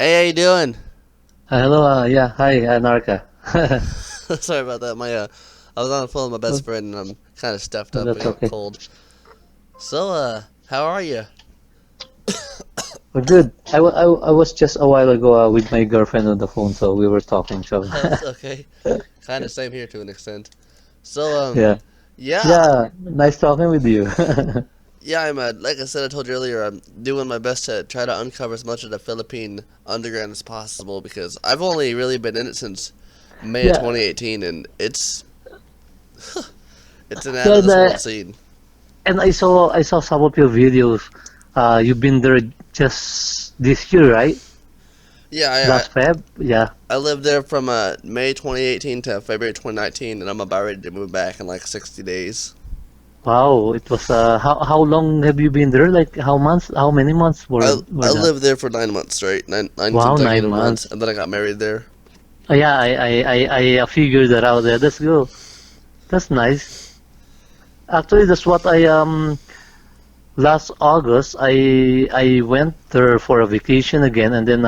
Hey, how you doing? Hello, yeah, hi, Anarka. Sorry about that. I was on the phone with my best Oh, friend, and I'm kind of stuffed up that's and got a okay. cold. So, how are you? We're good. I was just a while ago with my girlfriend on the phone, so we were talking. So, That's okay. Kind of same here to an extent. So, yeah, yeah, yeah, nice talking with you. yeah. Like I said, I told you earlier, I'm doing my best to try to uncover as much of the Philippine underground as possible because I've only really been in it since May of Yeah, 2018, and it's an out yeah, of this world scene. and I saw some of your videos. You've been there just this year, right? Yeah, Last Feb? Yeah. I lived there from May 2018 to February 2019, and I'm about ready to move back in like 60 days. Wow, it was how long have you been there? Like how months? How many months were I that? lived there for 9 months straight, nine Wow, nine consecutive months, months. and then I got married there. Oh, yeah, I figured that out there. That's good. That's nice. Actually, that's what I last August I went there for a vacation again, and then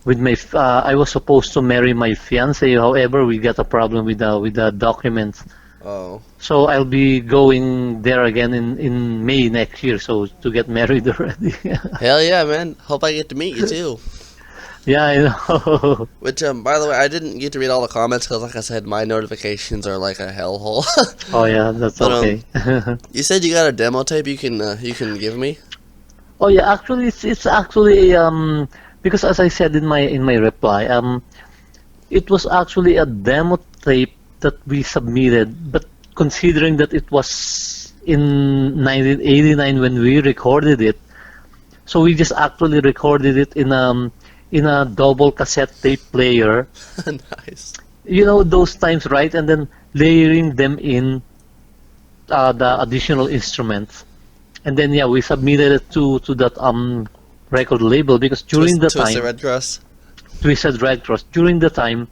with I was supposed to marry my fiance. However, we got a problem with the documents, Oh, so I'll be going there again in May next year. So to get married already. hell yeah, man! Hope I get to meet you too. Yeah, I know. Which, by the way, I didn't get to read all the comments because, like I said, my notifications are like a hellhole. Oh yeah, that's But okay. you said you got a demo tape you can give me. Oh yeah, actually it's actually because as I said in my reply it was actually a demo tape that we submitted, but considering that it was in 1989 when we recorded it, so we just actually recorded it in a double cassette tape player. Nice. You know those times, right? And then layering them in the additional instruments. And then yeah, we submitted it to that record label because during the Twisted time, Red Cross. Twisted Red Cross, during the time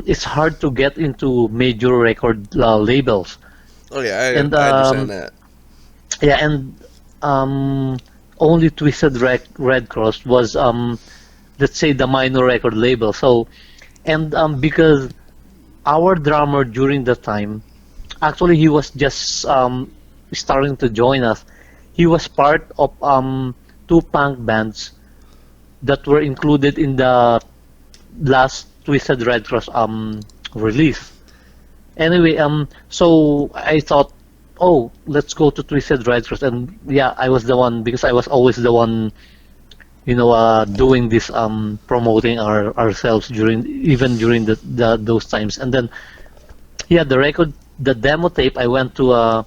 it's hard to get into major record labels. Oh yeah, And I understand that. yeah, and um, only Twisted Red Cross was let's say the minor record label. So and because our drummer during the time, actually he was just starting to join us. He was part of two punk bands that were included in the last Twisted Red Cross release. Anyway, so I thought, oh, let's go to Twisted Red Cross, and yeah, I was the one because I was always the one, doing this promoting ourselves during even during the those times, and then yeah, the demo tape, I went to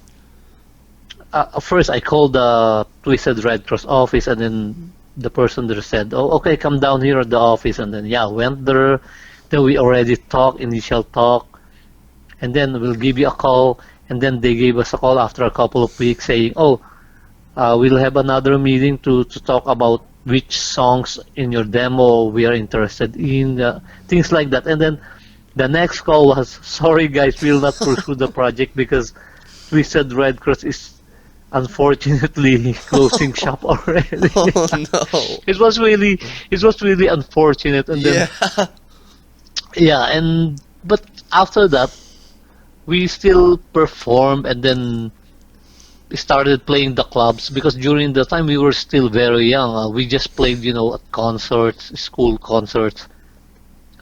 first I called the Twisted Red Cross office, and then the person there said, "Oh, okay, come down here at the office." And then yeah, went there. Then we already talked, initial talk, and then we'll give you a call. And then they gave us a call after a couple of weeks saying, "Oh, we'll have another meeting to talk about which songs in your demo we are interested in, things like that." And then the next call was, "Sorry guys, we'll not pursue the project because Twisted Red Cross is unfortunately closing shop already." Oh no. it was really it was really unfortunate. And then Yeah. yeah, and but after that we still performed, and then started playing the clubs because during the time we were still very young. We just played, at concerts, school concerts,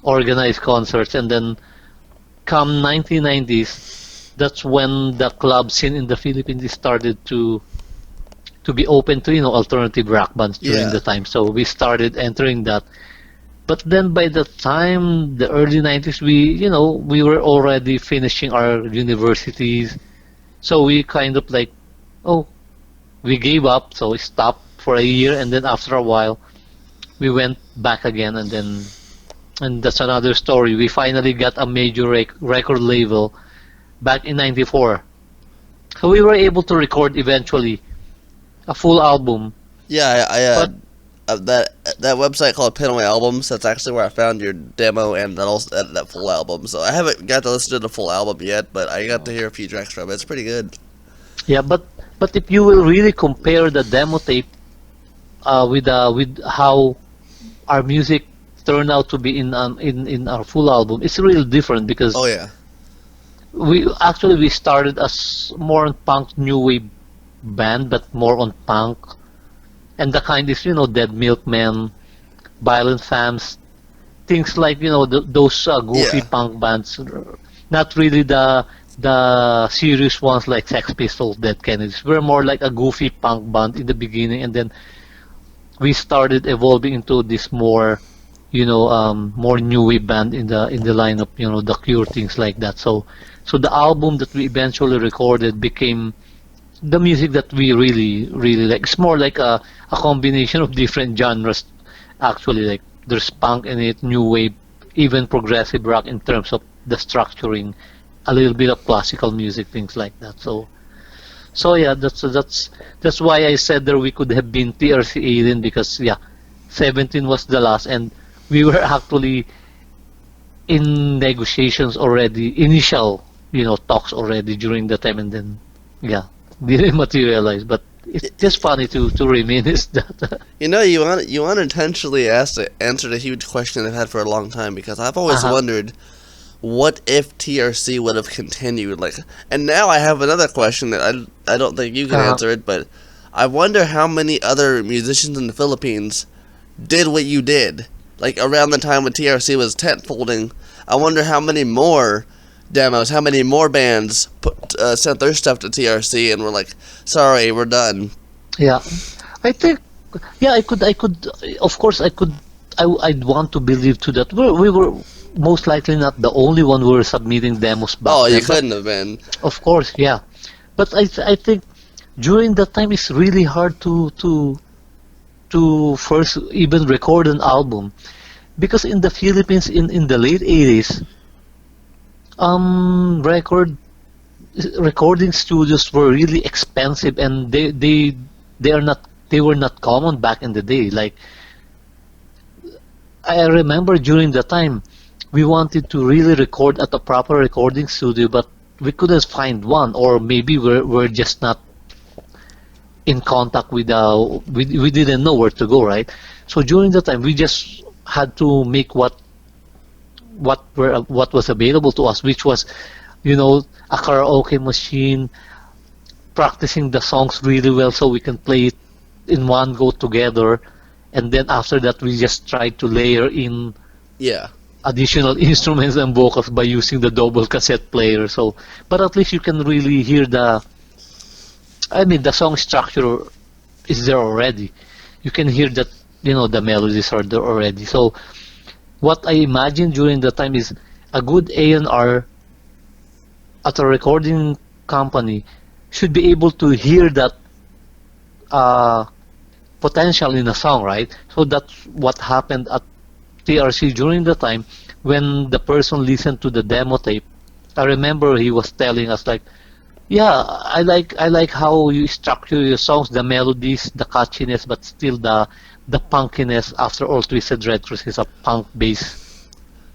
organized concerts, and then come 1990s, that's when the club scene in the Philippines started to be open to alternative rock bands during Yeah. the time. So we started entering that. But then by the time the early 90s, we were already finishing our universities. So we kind of like, oh, we gave up. So we stopped for a year, and then after a while, we went back again, and that's another story. We finally got a major record label back in '94. So we were able to record eventually a full album. Yeah, But that website called Pin Away Albums. That's actually where I found your demo and that full album. So I haven't got to listen to the full album yet, but I got to hear a few tracks from it. It's pretty good. yeah, but if you will really compare the demo tape with how our music turned out to be in our full album, it's really different because Oh yeah. we started as more on punk new wave band, but more on punk, and the kind is Dead Milkmen, Violent Femmes, things like those goofy Yeah. punk bands, not really the serious ones like Sex Pistols, Dead Kennedys. We're more like a goofy punk band in the beginning, and then we started evolving into this more new wave band in the lineup, the Cure, things like that. So the album that we eventually recorded became the music that we really really like. It's more like a combination of different genres, actually. Like there's punk in it, new wave, even progressive rock in terms of the structuring, a little bit of classical music, things like that. So yeah, that's why I said there we could have been TRC 18, because yeah, 17 was the last, and we were actually in negotiations already, initial talks already during the time, and then yeah, didn't materialize. But it's just funny to reminisce that. You unintentionally answered a huge question I've had for a long time, because I've always Uh-huh. wondered, what if TRC would have continued? Like, and now I have another question that I don't think you can Uh-huh. answer it, but I wonder how many other musicians in the Philippines did what you did. Like around the time when TRC was tent folding, I wonder how many more demos, how many more bands sent their stuff to TRC and were like, "Sorry, we're done." Yeah, I think, yeah, I could, of course, I'd want to believe to that. We were most likely not the only one who were submitting demos back Oh, you then, but couldn't have been. of course, yeah. But I think during that time it's really hard to first even record an album, because in the Philippines in the late 80s, um, record recording studios were really expensive, and they were not common back in the day. Like I remember during the time we wanted to really record at a proper recording studio, but we couldn't find one, or maybe we're just not in contact with we didn't know where to go, right? So during the time we just had to make what was available to us, which was a karaoke machine, practicing the songs really well so we can play it in one go together, and then after that we just tried to layer in Yeah. additional instruments and vocals by using the double cassette player. So, but at least you can really hear the song structure is there already. You can hear that the melodies are there already. So what I imagine during the time is a good A&R at a recording company should be able to hear that uh, potential in a song, right? So that's what happened at TRC during the time when the person listened to the demo tape. I remember he was telling us like, yeah, I like how you structure your songs, the melodies, the catchiness, but still the punkiness. After all, Twisted Red Cross is a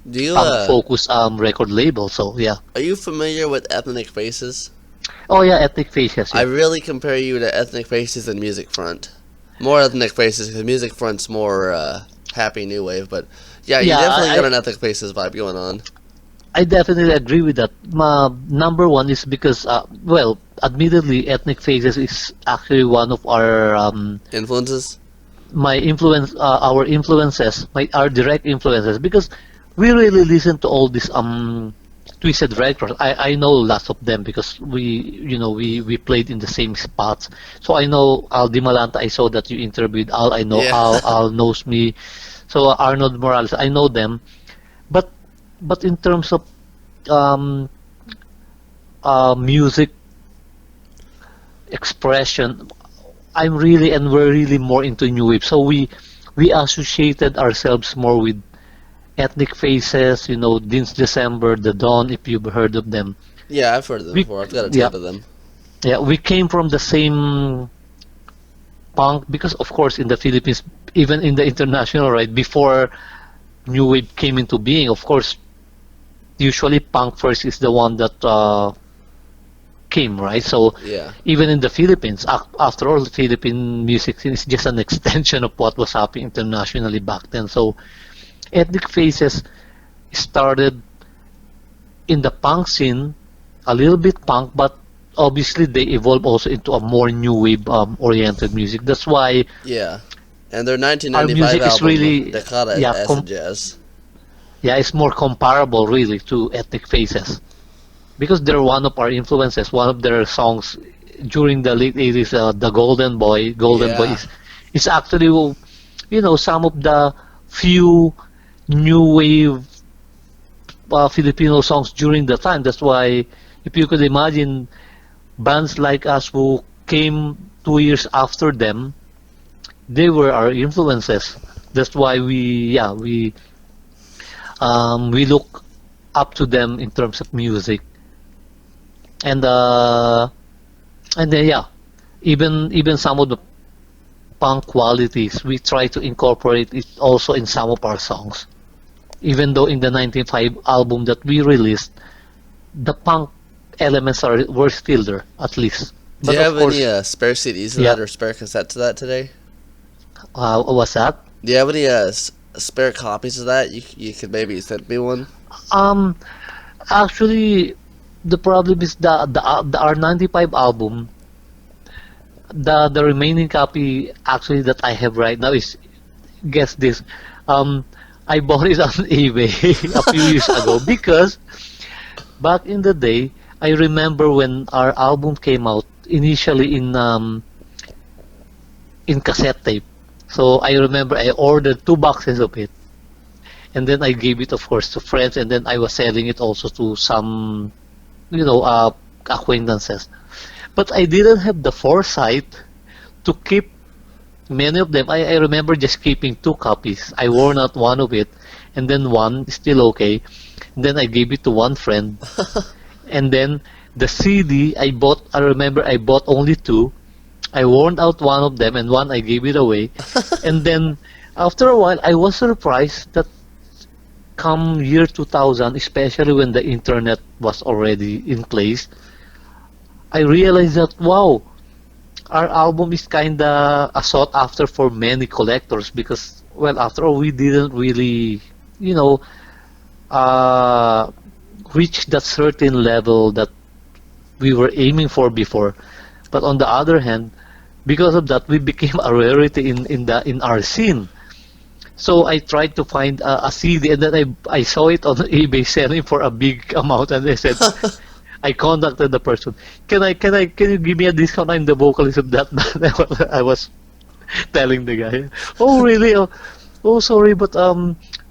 Do you punk focused record label. So yeah. are you familiar with Ethnic Faces? Oh yeah, Ethnic Faces. I Yeah. really compare you to Ethnic Faces and Music Front. More Ethnic Faces, because Music Front's more happy new wave, but yeah, you Yeah, definitely I, got I an Ethnic Faces vibe going on. I definitely agree with that. Number one is because, well, admittedly, Ethnic Faces is actually one of Influences? our influences, our direct influences, because we really listen to all these Twisted Red Cross. I know lots of them because we played in the same spots. So I know Al Di Malanta. I saw that you interviewed Al. I know Yeah. Al. Al knows me. So Arnold Morales. I know them. But in terms of um, music expression, we're really more into new wave. So we associated ourselves more with Ethnic Faces, Dean's December, The Dawn, if you've heard of them. Yeah, I've heard of them We before. I've got a yeah tape of them. yeah we came from the same punk, because of course in the Philippines, even in the international, right, before new wave came into being, of course usually punk first is the one that came, right? So Yeah. even in the Philippines, after all, the Philippine music scene is just an extension of what was happening internationally back then. So ethnic faces started in the punk scene, a little bit punk, but obviously they evolved also into a more new wave oriented music. That's why Yeah. And their our 1995 music is album, really, Dakota yeah, Acid Jazz. yeah, it's more comparable really to Ethnic Faces because they're one of our influences. One of their songs during the late 80s, the Golden Boy Yeah. is actually, some of the few new wave Filipino songs during the time. That's why, if you could imagine, bands like us who came 2 years after them, they were our influences. That's why we look up to them in terms of music, and then yeah, even some of the punk qualities we try to incorporate it also in some of our songs. Even though in the 1995 album that we released, the punk elements were still there at least. Do you But of have any course, spare CDs of yeah, that or spare cassettes of that today? what's that? Do you have any spare copies of that? You could maybe send me one. Um, Actually, the problem is the R95 album. The remaining copy actually that I have right now is, guess this. Um, I bought it on eBay a few years ago because back in the day, I remember when our album came out initially in cassette tape. So I remember I ordered 2 boxes of it, and then I gave it, of course, to friends, and then I was selling it also to some, acquaintances. But I didn't have the foresight to keep many of them. I remember just keeping 2 copies. I wore out one of it, and then one is still okay. And then I gave it to one friend, and then the CD I bought. I remember I bought only 2. I worn out one of them, and one I gave it away. And then after a while, I was surprised that come year 2000, especially when the internet was already in place, I realized that wow, our album is kinda a sought after for many collectors because, well, after all, we didn't really, you know, uh, reach that certain level that we were aiming for before. But on the other hand, because of that, we became a rarity in our scene. So I tried to find a CD, and then I saw it on eBay selling for a big amount, and I said, I contacted the person. Can you give me a discount? I'm the vocalist of that band. I was telling the guy. Oh really? Oh sorry, but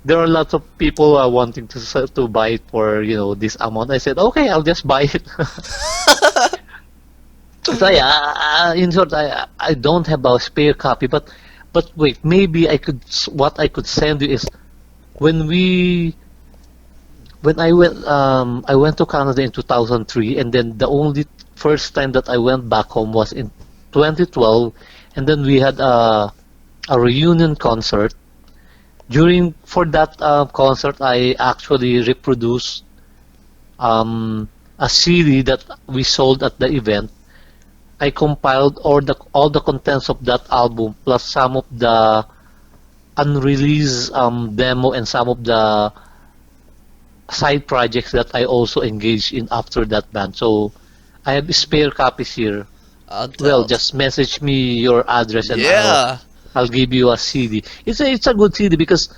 there are lots of people wanting to buy it for this amount. I said okay, I'll just buy it. So yeah, in short, I don't have a spare copy, but wait, maybe what I could send you is when we when I went to Canada in 2003, and then the only first time that I went back home was in 2012, and then we had a reunion concert. For that concert, I actually reproduced a CD that we sold at the event. I compiled all the contents of that album plus some of the unreleased demo and some of the side projects that I also engaged in after that band. So I have spare copies here. I'll Well, tell. just message me your address and Yeah. I'll give you a CD. It's a good CD because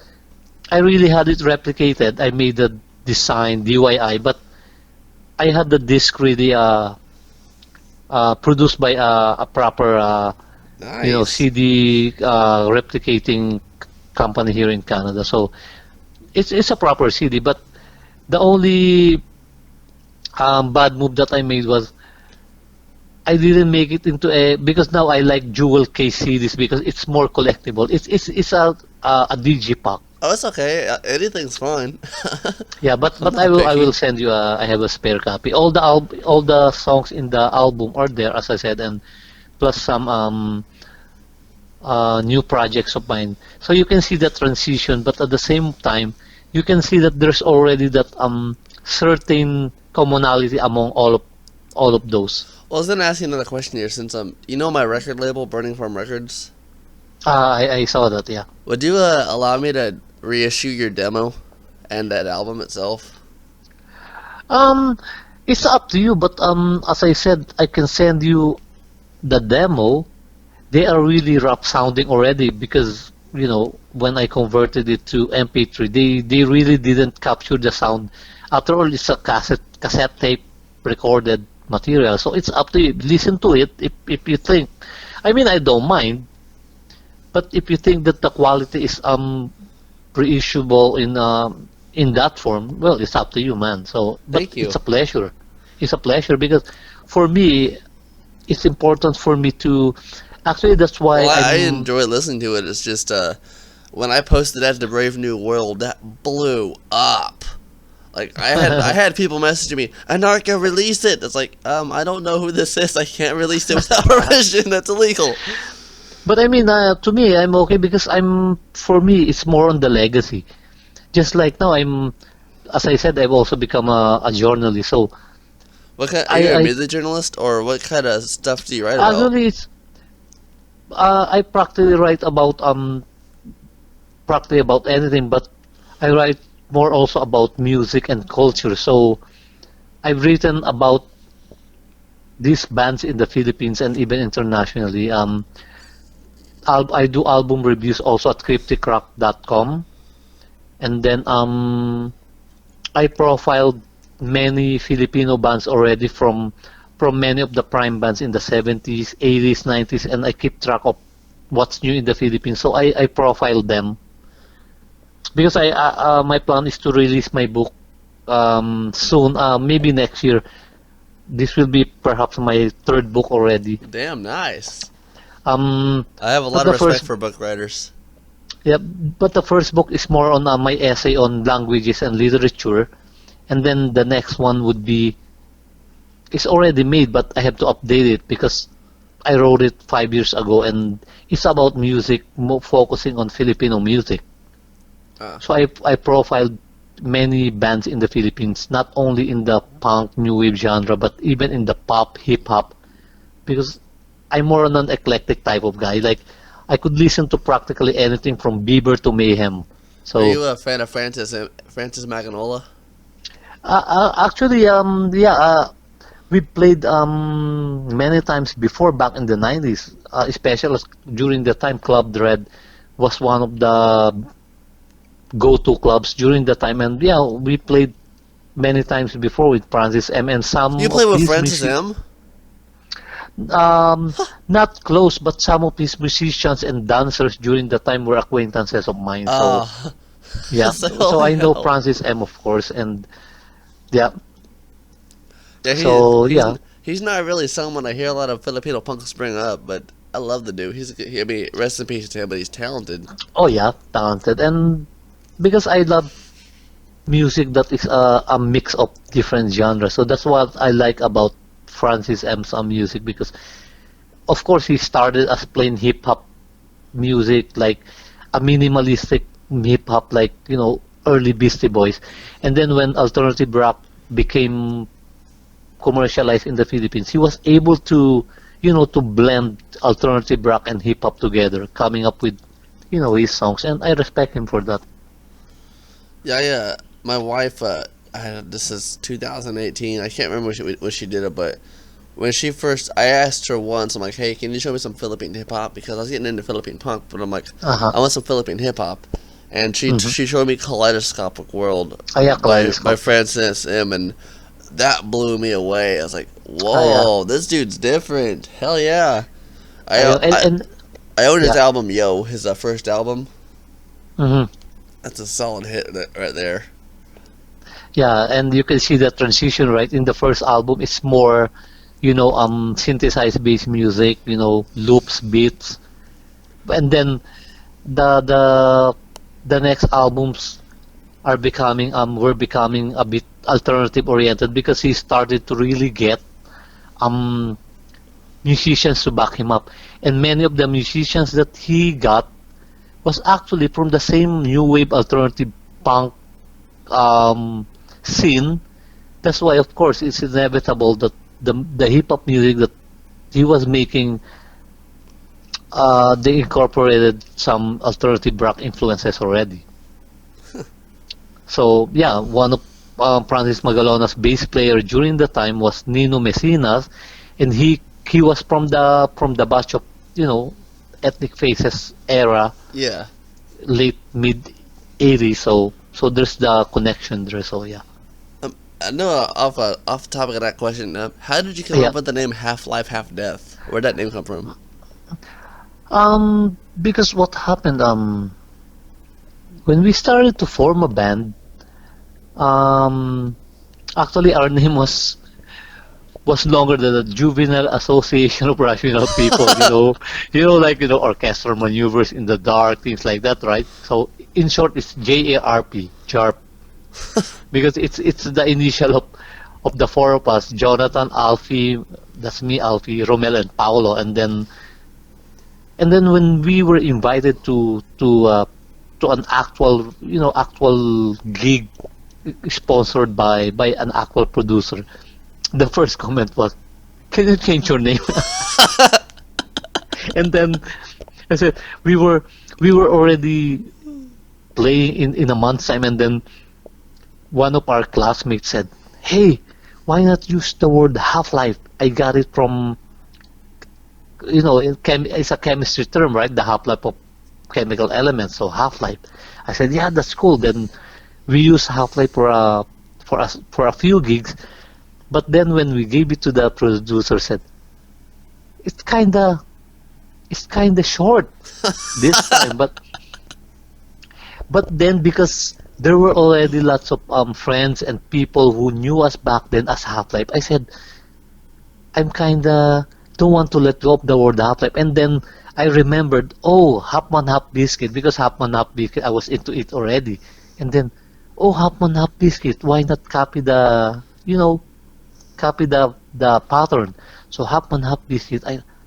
I really had it replicated. I made the design DIY, but I had the disc really produced by a proper Nice. CD replicating company here in Canada. So it's a proper CD, but the only bad move that I made was I didn't make it into a because now I like jewel case CDs because it's more collectible. It's a digipack. Oh, it's okay. Anything's fine. Yeah, but I'm but not I will picky. send you. I have a spare copy. All the songs in the album are there, as I said, and plus some new projects of mine. So you can see the transition, but at the same time, you can see that there's already that certain commonality among all of those. Well, I was gonna ask you another question here, since you know my record label, Burning Farm Records. I saw that, yeah. Would you allow me to reissue your demo and that album itself? Um, it's up to you, but as I said, I can send you the demo. They are really rough sounding already because when I converted it to MP3, they really didn't capture the sound. After all, it's a cassette tape recorded material, so it's up to you. Listen to it if you think. I mean, I don't mind, but if you think that the quality is reissuable in that form, well, it's up to you, man. So, but Thank it's you. a pleasure. It's a pleasure because for me, it's important for me to. Actually, that's Well, why I I'm. enjoy listening to it. It's just when I posted that to Brave New World, that blew up. Like I had people messaging me, Anarka, release it. It's like, I don't know who this is. I can't release it without permission. That's illegal. But I mean, to me, I'm okay because for me, it's more on the legacy. Just like now, as I said, I've also become a journalist. So What kind? Are you a I music journalist, or what kind of stuff do you write about? actually, I practically write about practically about anything, but I write more also about music and culture. So I've written about these bands in the Philippines and even internationally. I do album reviews also at crypticrock.com, and then I profiled many Filipino bands already from many of the prime bands in the 70s, 80s, 90s, and I keep track of what's new in the Philippines. So I profiled them because my plan is to release my book soon, maybe next year. This will be perhaps my third book already. Damn nice. Um, I have a but lot of the respect first, for book writers. yeah, but the first book is more on my essay on languages and literature, and then the next one would be it's already made, but I have to update it because I wrote it 5 years ago, and it's about music, focusing on Filipino music. Uh, So I profiled many bands in the Philippines, not only in the punk new wave genre, but even in the pop, hip hop, because I'm more on an eclectic type of guy. Like I could listen to practically anything from Bieber to Mayhem. are So you a fan of Francis Maganola? actually, yeah, we played many times before back in the 90s, especially during the time Club Dread was one of the go-to clubs during the time, and yeah, we played many times before with Francis M and You some play of with his Francis music. M? Not close, but some of his musicians and dancers during the time were acquaintances of mine. So Uh, yeah, so so holy I know hell. Francis M, of course, and yeah, Yeah, so he's yeah. he's not really someone I hear a lot of Filipino punks bring up, but I love the dude. I mean, rest in peace to him, but he's talented. Oh yeah, talented, and because I love music that is a mix of different genres. So that's what I like about Francis M's music because, of course, he started as plain hip hop music, like a minimalistic hip hop, like early Beastie Boys, and then when alternative rock became commercialized in the Philippines, he was able to blend alternative rock and hip hop together, coming up with his songs, and I respect him for that. Yeah, yeah. My wife, this is 2018. I can't remember when she did it, but when she first, I asked her once. I'm like, "Hey, can you show me some Philippine hip hop?" Because I was getting into Philippine punk, but I'm like, Uh-huh. I want some Philippine hip hop. And Mm-hmm. she showed me Kaleidoscopic World Ah, yeah, by Kaleidoscope. Francis M, and that blew me away. I was like, Ah, yeah. "Whoa, this dude's different." Hell yeah. I Ayun, and, I and I own his yeah. album Yo, his first album. Mm-hmm. That's a solid hit right there. Yeah, and you can see the transition, right? In the first album, it's more, synthesized based music, loops, beats, and then the the the next albums were becoming a bit alternative oriented because he started to really get um musicians to back him up, and many of the musicians that he got was actually from the same new wave alternative punk um scene. That's why, of course, it's inevitable that the hip hop music that he was making, they incorporated some alternative rock influences already. So yeah, one of Francis Magalona's bass player during the time was Nino Mesinas, and he was from the batch of, you know, Ethnic Faces era, Yeah. late mid 80s. So there's the connection there. So yeah, I know off the topic of that question, how did you come yeah. up with the name Half Life, Half Death? Where'd that name come from? Because what happened, when we started to form a band, um, actually our name was longer than the Juvenile Association of Rational People. Like, orchestral maneuvers in the dark, things like that, right? So in short, it's JARP, JARP, because it's the initial of the four of us: Jonathan, Alfie, that's me, Alfie, Romel, and Paolo, and then when we were invited to an actual gig sponsored by an actual producer, the first comment was, "Can you change your name?" And then I said, we were already playing in a month's time, and then one of our classmates said, "Hey, why not use the word half-life? I got it from, it's a chemistry term, right? The half-life of chemical elements, so half-life." I said, "Yeah, that's cool." Then we use half-life for a few gigs, but then when we gave it to the producer, said, it's kinda short this time, but then, because there were already lots of friends and people who knew us back then as Half-Life, I said, I'm kinda don't want to let go of the word Half-Life. And then I remembered, oh, Half-Man Half Biscuit, because Half-Man Half Biscuit, I was into it already. And then, oh, Half-Man Half Biscuit, why not copy the pattern? So Half-Man Half Biscuit,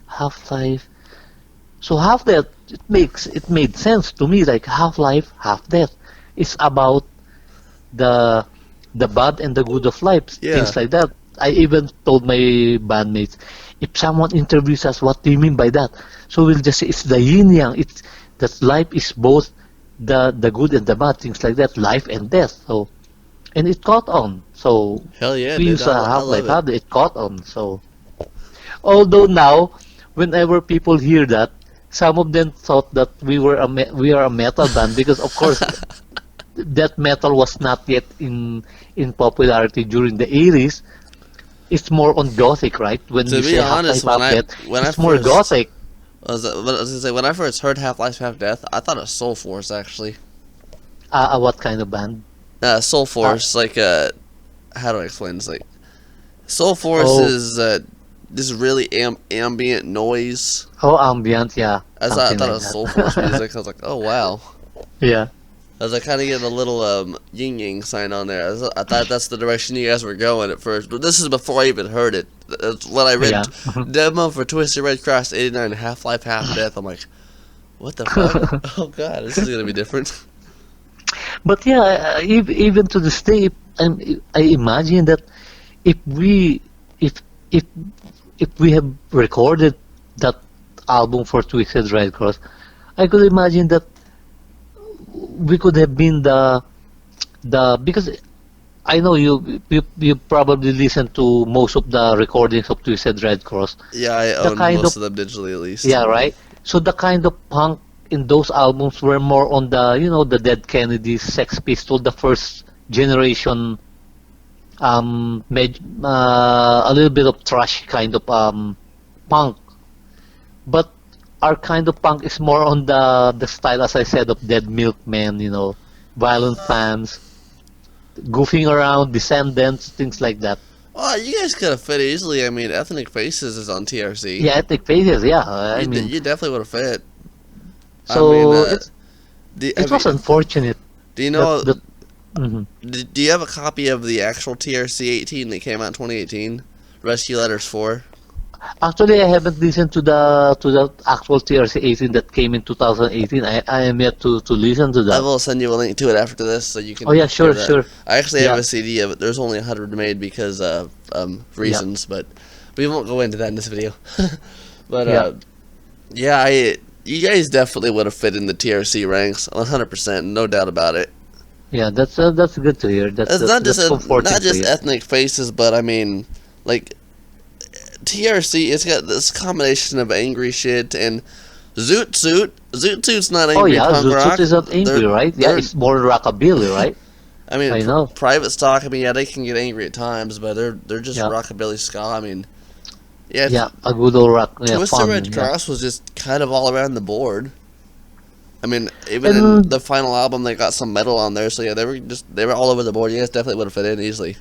Half-Life. So Half-Death, it made sense to me, like Half-Life, Half-Death. It's about the the bad and the good of life, Yeah. things like that. I even told my bandmates, if someone interviews us, what do you mean by that? So we'll just say it's the yin yang. It's that life is both the good and the bad, things like that, life and death. So, and it caught on. So Hell yeah, we dude. use a I half love life, it. half it caught on. So although now, whenever people hear that, some of them thought that we are a metal band, because of course death metal was not yet in popularity during the 80s. It's more on gothic, right? When To you be say half honest, life, half death, when I it's more first gothic. I was gonna say when I first heard Half Life, Half Death, I thought of Soul Force actually. What kind of band? Soul Uh, Force, like how do I explain this? Like Soul Force oh, is this really ambient noise. ambient, yeah, I something thought like of Soul Force that. music. I was like, oh wow. Yeah, I was like kind of getting a little yin yang sign on there. I thought that's the direction you guys were going at first, but this is before I even heard it. That's when I read yeah. demo for Twisted Red Cross '89 Half Life, Half Death. I'm like, what the fuck? Oh god, this is gonna be different. But yeah, even to this day, I imagine that if we if if if we have recorded that album for Twisted Red Cross, I could imagine that we could have been the because I know you probably listen to most of the recordings of Twisted Red Cross. Yeah, I The own kind most of of them digitally at least. Yeah, right. So the kind of punk in those albums were more on the Dead Kennedys, Sex Pistols, the first generation, a little bit of trash kind of punk. But our kind of punk is more on the style, as I said, of Dead Milkmen, violent fans, goofing around, Descendants, things like that. Oh, you guys could have fit easily. I mean, Ethnic Faces is on TRC. Yeah, Ethnic Faces, yeah. I mean, You definitely would have fit. I mean, so it have you was unfortunate do you that know that. Mhm. do you have a copy of the actual TRC 18 that came out in 2018? Rescue Letters 4. Actually, I haven't listened to the actual TRC 18 that came in 2018. I am yet to listen to I that. will send you a link to it after this, so you Oh can yeah, hear sure, that. sure. I actually have Yeah, a CD of it. There's only 100 made because of yeah, reasons, but we won't go into that in this video. But yeah, yeah, you guys definitely would have fit in the TRC ranks, 100%, no doubt about it. yeah. That's good to hear. It's not just That's comforting not to just hear. ethnic faces, but I mean, like TRC, it's got this combination of angry shit and Zoot Suit. Zoot Suit's not Oh angry yeah, punk Zoot Suit rock. is not angry, right? Yeah, They're it's more rockabilly, right? I mean, I know. Private Stock. I mean, yeah, they can get angry at times, but they're just Yeah, rockabilly ska. I mean, yeah, yeah. A good old rock. Yeah, Twisted Red fun. Yeah, Cross was just kind of all around the board. I mean, even in and the final album, they got some metal on there. So yeah, they were all over the board. You guys definitely would have fit in easily,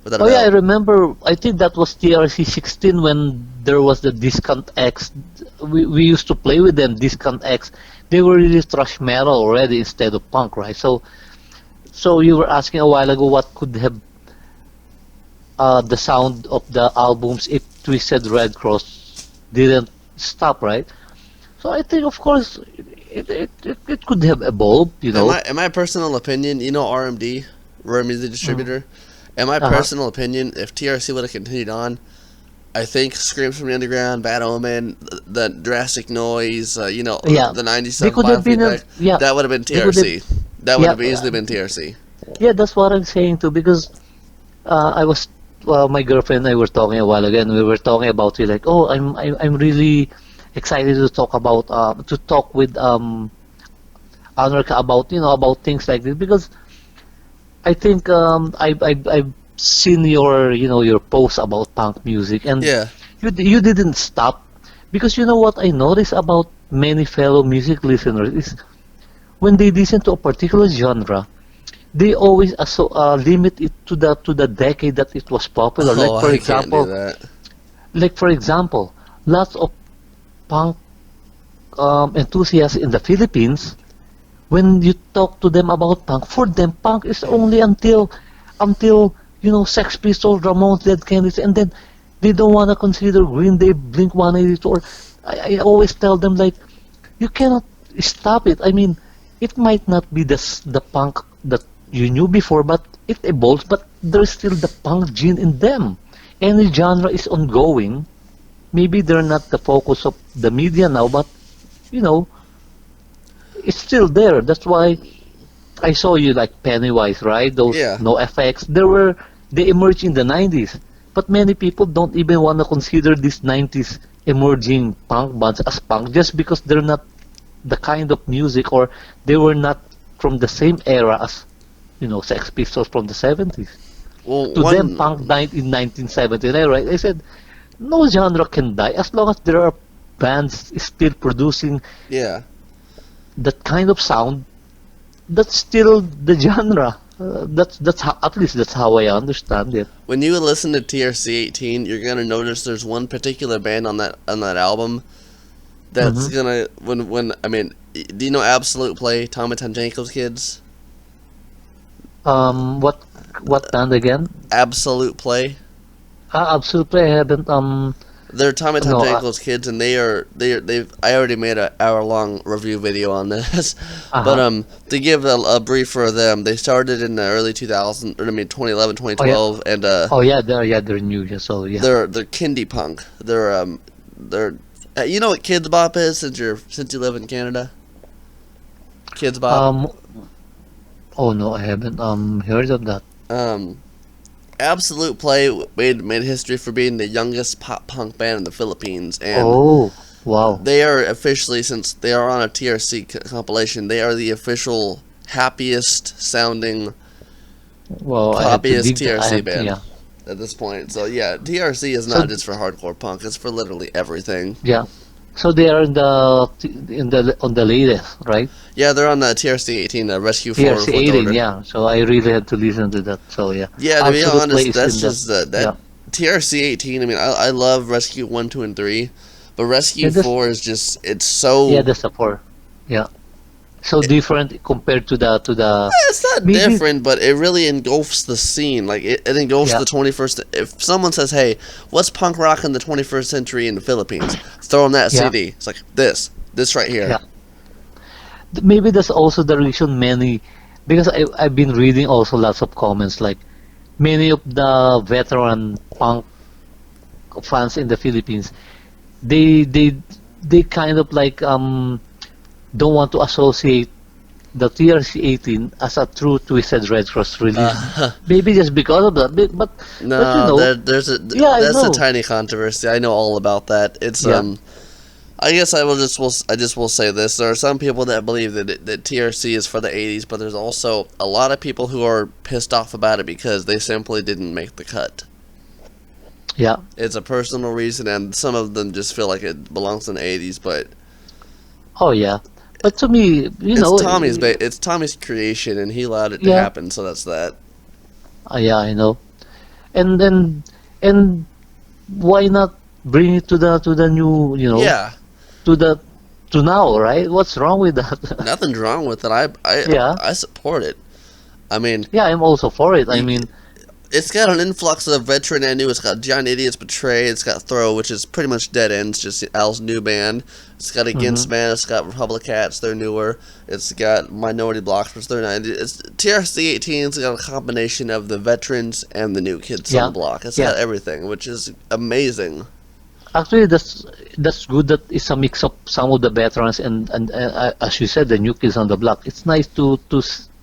without a oh yeah, I doubt. remember. I think that was TRC 16 when there was the Discount X. We used to play with them. Discount X. They were really thrash metal already instead of punk, right? So you were asking a while ago what could have the sound of the albums if Twisted Red Cross didn't stop, right? So I think, of course, it could have evolved, you know. In my personal opinion, you know RMD, Rare Music Mm. Distributor. In my Uh-huh. personal opinion, if TRC would have continued on, I think Screams from the Underground, Bad Omen, the Drastic Noise, Yeah, the they 97 could have been, Biofeedback, yeah, that would have been they could have, TRC. That would yeah, have easily been TRC. yeah. That's what I'm saying too, because I was, my girlfriend and I were talking a while ago, and we were talking about it, like, oh, I'm really excited to talk about, to talk with Anarka about, about things like this, because I think I've seen your your post about punk music, and Yeah. you didn't stop, because you know what I noticed about many fellow music listeners is when they listen to a particular genre, they always limit it to the decade that it was popular. Oh, I can't do that. Like for example, lots of punk enthusiasts in the Philippines, when you talk to them about punk, for them punk is only until Sex Pistols, Ramones, Dead Kennedys, and then they don't want to consider Green Day, Blink 182. Or I always tell them, like, you cannot stop it. I mean, it might not be the punk that you knew before, but it evolves. But there's still the punk gene in them. Any genre is ongoing. Maybe they're not the focus of the media now, but you know, it's still there. That's why I saw you like Pennywise, right? Those Yeah. no effects. They emerged in the 90s, but many people don't even want to consider these 90s emerging punk bands as punk just because they're not the kind of music, or they were not from the same era as Sex Pistols from the 70s. Well, To them, one, punk died in 1979, right? I said no genre can die as long as there are bands still producing yeah. that kind of sound. That's still the genre. That's how, at least that's how I understand it. When you listen to TRC 18, you're gonna notice there's one particular band on that album that's Hmm. gonna when I mean, do you know Absolute Play, Tommy Tanjanko's kids? What band again? Absolute Play. Absolutely, I haven't. They're Tommy No. Tanjanko's kids, and they've. I already made an hour-long review video on this, but Uh-huh. to give a brief for them, they started in the early 2000, or I mean 2011, Oh yeah. 2012, and Oh yeah. They're new. Yeah. So yeah. they're kindie punk. They're you know what Kids Bop is since you live in Canada. Kids Bop. Um. Oh no, I haven't heard of that. Um, Absolute Play made history for being the youngest pop punk band in the Philippines, and Oh, wow. they are officially, since they are on a TRC compilation, they are the official happiest sounding Well, I have to poppiest dig. TRC band Yeah. at this point. So yeah, TRC is So not just for hardcore punk; it's for literally everything. yeah. So they are in the on the latest, right? Yeah, they're on the TRC 18, Rescue 4 TRC Fourth 18, Order. yeah. So I really had to listen to that. So yeah. Yeah, to be Absolute honest, Place that's in the just yeah. that TRC 18. I mean, I love Rescue 1, 2, and 3, but Yeah, Rescue that's 4 is just it's yeah, so that's the four. Yeah. So different compared to the It's not maybe different, but it really engulfs the scene. Like it engulfs yeah the 21st. If someone says, "Hey, what's punk rock in the 21st century in the Philippines?" Throw them that yeah CD. It's like this right here. yeah. Maybe that's also the reason many, because I've been reading also lots of comments like many of the veteran punk fans in the Philippines, they they they kind of like don't want to associate the TRC 18 as a true Twisted Red Cross release. Uh, Maybe just because of that, but no, yeah, I that's a know. tiny controversy. I know all about that. It's Yeah, I guess I just will say this. There are some people that believe that TRC is for the 80s, but there's also a lot of people who are pissed off about it because they simply didn't make the cut. yeah. It's a personal reason, and some of them just feel like it belongs in the 80s, but Oh yeah. But to me, it's Tommy's creation, and he allowed it to yeah, happen, so that's that. yeah, I know. And then and why not bring it to the new, Yeah, to the to now, right? What's wrong with that? nothing's wrong with it. Yeah, I support it. I mean, yeah, I'm also for it. I you, mean, it's got an influx of veteran and new. It's got Giant Idiots Betray. It's got Throw, which is pretty much dead ends, just Al's new band. It's got hmm Against Man. It's got Republic Cats. They're newer. It's got Minority Blocks, which they're not. It's TRC 18's got a combination of the veterans and the new kids on the yeah, block. It's yeah. got everything, which is amazing. Actually, that's good. That it's a mix of some of the veterans and as you said, the new kids on the block. It's nice to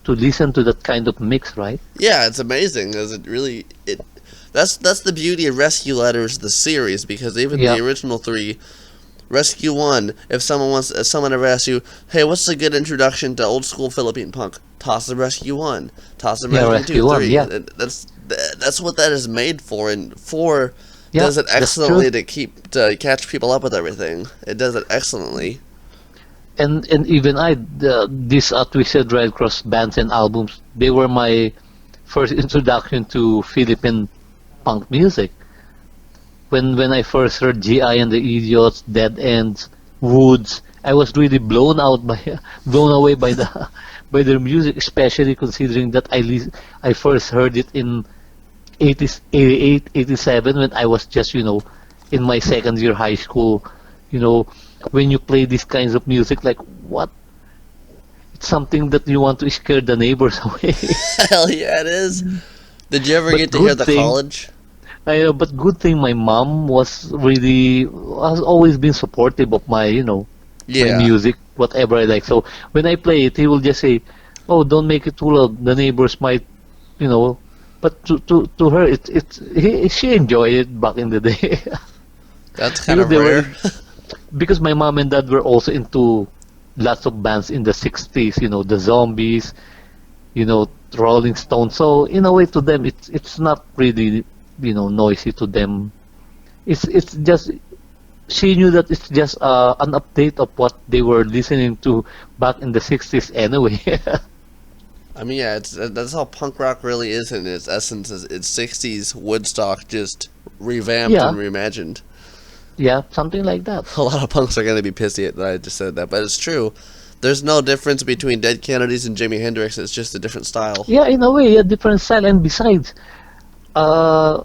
listen to that kind of mix, right? Yeah, it's amazing because it really it. That's the beauty of Rescue Letters, the series, because even Yeah, the original three, Rescue One, if someone ever asks you, hey, what's a good introduction to old school Philippine punk? Toss the Rescue One, toss the yeah, Rescue Rescue Two, One. Three. Yeah, That's what that is made for, and four yeah, does it that's true. excellently to catch people up with everything. It does it excellently. And even these Twisted Red Cross bands and albums, they were my first introduction to Philippine punk music. When I first heard GI and the Idiots, Dead Ends, Woods, I was really blown out by blown away by the by their music, especially considering that I first heard it in 80s, 88, 87 when I was just, in my second year high school. You know, when you play these kinds of music, like what? It's something that you want to scare the neighbors away. Hell yeah, it is. Did you ever But get to hear good the thing, college? but good thing my mom has always been supportive of my Yeah, music, whatever I like. So when I play it, he will just say, "Oh, don't make it too loud. The neighbors might, you know." But to her, she enjoyed it back in the day that's kind because of they were rare. because my mom and dad were also into lots of bands in the 60s. The Zombies, Rolling Stones. So in a way, to them, it's not really noisy to them. It's just she knew that it's just an update of what they were listening to back in the 60s anyway. I mean, yeah, that's how punk rock really is in its essence. Is it's '60s Woodstock just revamped Yeah, and reimagined. yeah, something like that. A lot of punks are gonna be pissy that I just said that, but it's true. There's no difference between Dead Kennedys and Jimi Hendrix. It's just a different style. Yeah, in a way, a different style. And besides, uh,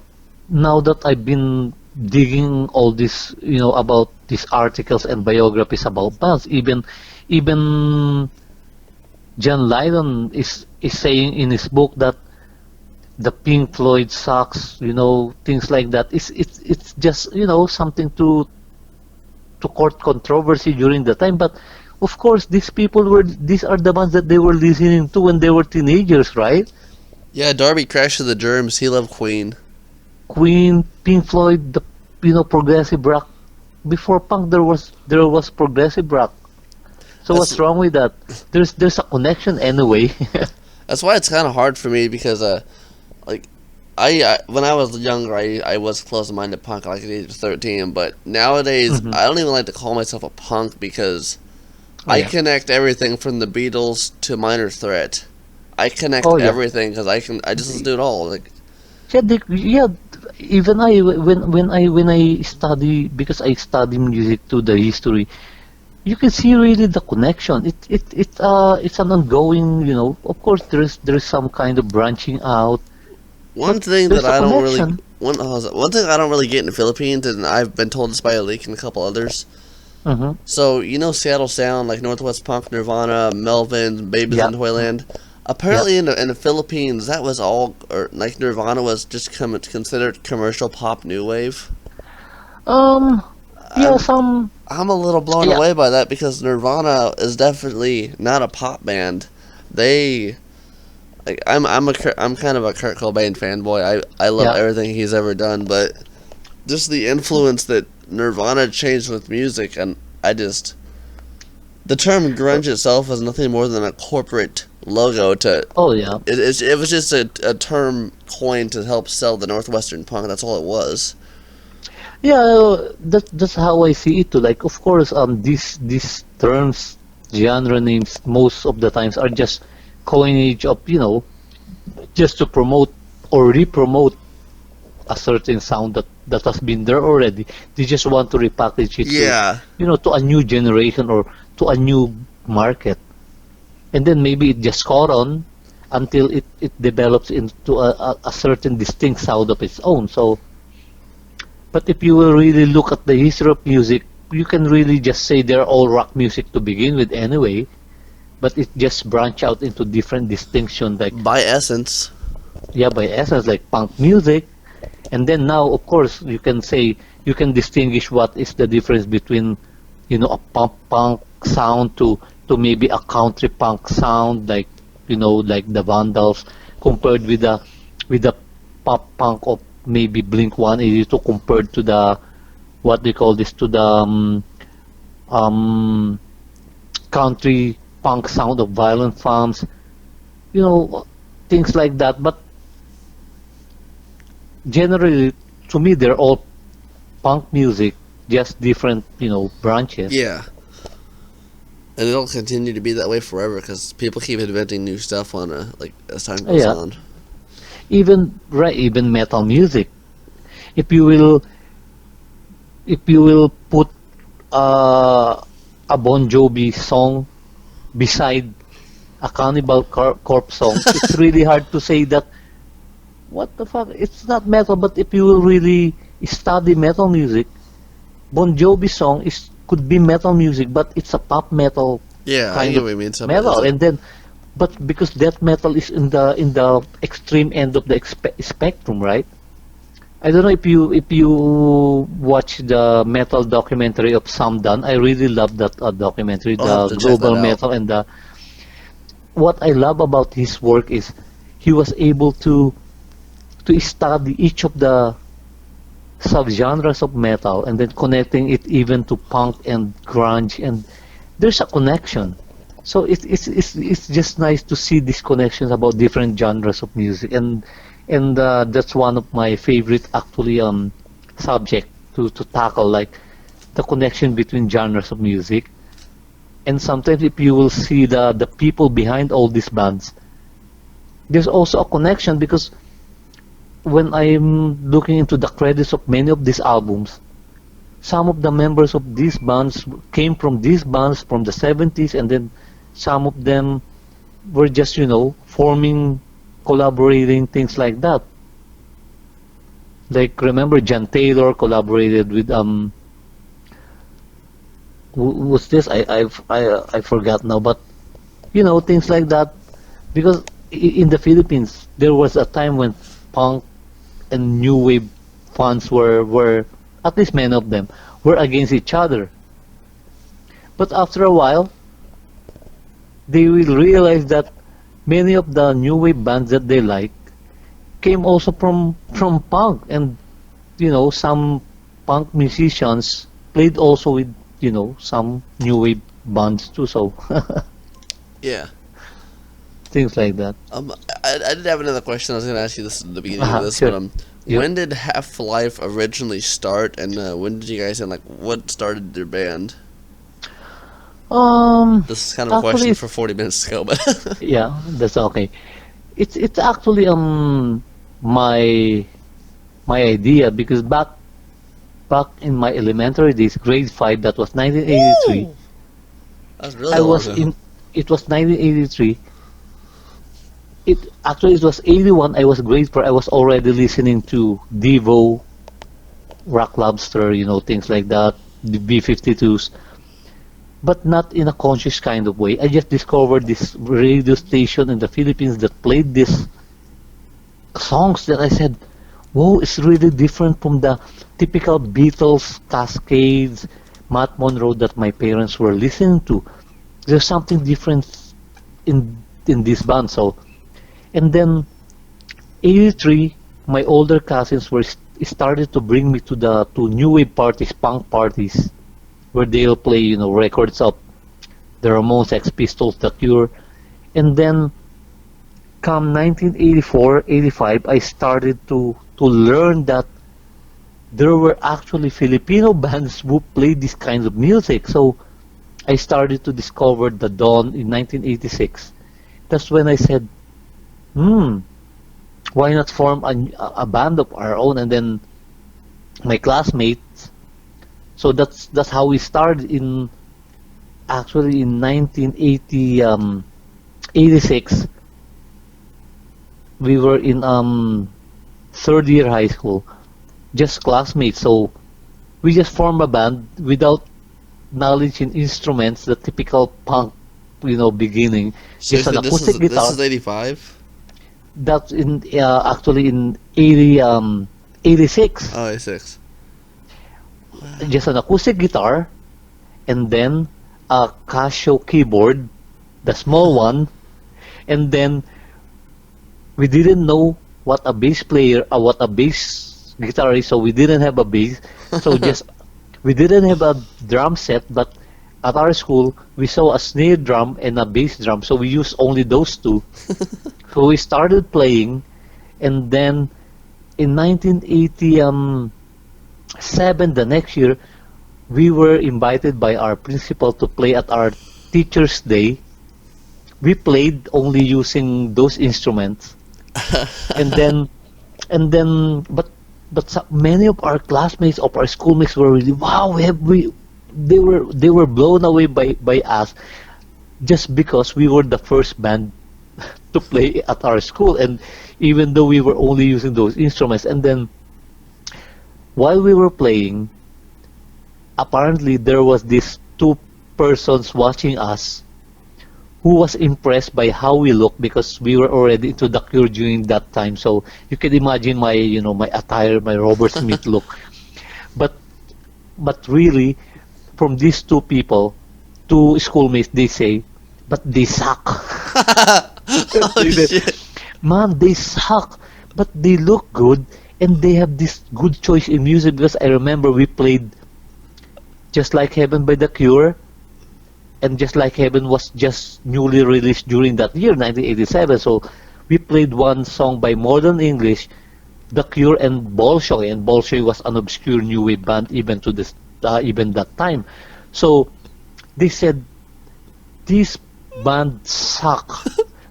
now that I've been digging all this, about these articles and biographies about bands, even John Lydon is saying in his book that the Pink Floyd sucks, things like that. It's just something to court controversy during the time. But of course, these are the bands that they were listening to when they were teenagers, right? Yeah, Darby Crash of the Germs. He loved Queen. Queen, Pink Floyd, the progressive rock. Before punk, there was progressive rock. So That's what's wrong with that? There's a connection anyway. that's why it's kind of hard for me because like I when I was younger I was close-minded punk like at the age of 13, but nowadays hmm I don't even like to call myself a punk because Oh I yeah. connect everything from the Beatles to Minor Threat. I connect Oh yeah. everything because I just listen to it all. Like Yeah, yeah. Even when I study, because I study music to the history. you can see really the connection. It's an ongoing, of course there's some kind of branching out, One but thing that there's a I don't really connection. one thing I don't really get in the Philippines, and I've been told this by a leak and a couple others. Mm-hmm. So you know Seattle Sound, like Northwest Punk, Nirvana, Melvin, Babies Yeah, in Toyland. yeah. Apparently, in the Philippines, that was all, or like Nirvana was just considered commercial pop new wave. Um, yeah, I'm some, I'm a little blown yeah, away by that because Nirvana is definitely not a pop band. They like I'm kind of a Kurt Cobain fanboy. I love yeah. everything he's ever done, but just the influence that Nirvana changed with music, and I just the term grunge itself is nothing more than a corporate logo to Oh yeah, it was just a term coined to help sell the Northwestern punk. That's all it was. yeah. That's how I see it too. Like, of course, these terms, genre names, most of the times are just coinage of, just to promote or re-promote a certain sound that has been there already. They just want to repackage it to, Yeah, to a new generation or to a new market. And then maybe it just caught on until it develops into a certain distinct sound of its own. So, but if you will really look at the history of music, you can really just say they're all rock music to begin with anyway, but it just branch out into different distinctions, like, by essence. yeah, by essence, like punk music. And then now, of course, you can say, you can distinguish what is the difference between, a punk sound to maybe a country punk sound, like, like the Vandals, compared with the pop punk of maybe Blink 182, compared to the, what they call this, to the um, country punk sound of Violent Femmes, you know, things like that. But generally, to me, they're all punk music, just different, branches. Yeah, and it'll continue to be that way forever because people keep inventing new stuff on like as time goes Yeah, on. even right, even metal music. If you will, if you will put a Bon Jovi song beside a Corpse song, it's really hard to say that what the fuck. It's not metal, but if you will really study metal music, Bon Jovi song is could be metal music, but it's a pop metal Yeah, I kind get of what you mean. Some it's metal. like And then, but because death metal is in the extreme end of the spectrum, right? I don't know if you watch the metal documentary of Sam Dunn. I really love that documentary, I'll have the to check that global out. metal. And the what I love about his work is he was able to study each of the subgenres of metal and then connecting it even to punk and grunge, and there's a connection. So it's just nice to see these connections about different genres of music, and that's one of my favorite actually subject to tackle, like the connection between genres of music. And sometimes if you will see the people behind all these bands, there's also a connection, because when I'm looking into the credits of many of these albums, some of the members of these bands came from these bands from the 70s, and then some of them were just, forming, collaborating, things like that. Like, remember John Taylor collaborated with, what's this? I forgot now, but, things like that. Because in the Philippines, there was a time when punk and new wave fans were, at least many of them, were against each other. But after a while, they will realize that many of the new wave bands that they like came also from punk, and some punk musicians played also with some new wave bands too. So Yeah. things like that. I did have another question. I was going to ask you this at the beginning of this, but Sure. Yep. when did Half Life originally start, and when did you guys and like what started your band? Um, This is kind of a Actually, question for 40 minutes ago, but yeah, that's okay. It's actually my my idea, because back in my elementary days, grade 5, that was 1983. Woo! That's really I long was ago. in. It was 1983. It was 81. I was grade 4. I was already listening to Devo, Rock Lobster, things like that, the B-52s, but not in a conscious kind of way. I just discovered this radio station in the Philippines that played these songs that I said, "Whoa, it's really different from the typical Beatles, Cascades, Matt Monroe that my parents were listening to. There's something different in this band." So, and then 83, my older cousins started to bring me to new wave parties, punk parties, where they'll play, records of the Ramones, Sex Pistols, The Cure. And then come 1984, 85, I started to learn that there were actually Filipino bands who played this kind of music. So I started to discover the Dawn in 1986. That's when I said, hmm, why not form a band of our own? And then my classmates. So that's how we started in actually in 1980 86. We were in third year high school, just classmates. So we just formed a band without knowledge in instruments, the typical punk, beginning. Just an Seriously, this acoustic is this guitar. is 85. That's in actually in 80 86. Oh, 86. Just an acoustic guitar, and then a Casio keyboard, the small one, and then we didn't know what a bass guitar is, so we didn't have a bass. So just we didn't have a drum set, but at our school we saw a snare drum and a bass drum, so we used only those two. So we started playing, and then in 1987, the next year, we were invited by our principal to play at our Teachers' Day. We played only using those instruments, and then many of our classmates of our schoolmates were really wow. They were blown away by us just because we were the first band to play at our school, and even though we were only using those instruments. And then while we were playing, apparently there was these two persons watching us who was impressed by how we looked because we were already into the Cure during that time. So you can imagine my attire, my Robert Smith look. But really, from these two people, two schoolmates, they say, but they suck. Oh They said, shit. man, they suck, but they look good and they have this good choice in music because I remember we played Just Like Heaven by The Cure, and Just Like Heaven was just newly released during that year, 1987. So we played one song by Modern English, The Cure, and Bolshoi. And Bolshoi was an obscure new wave band even that time. So they said these bands suck,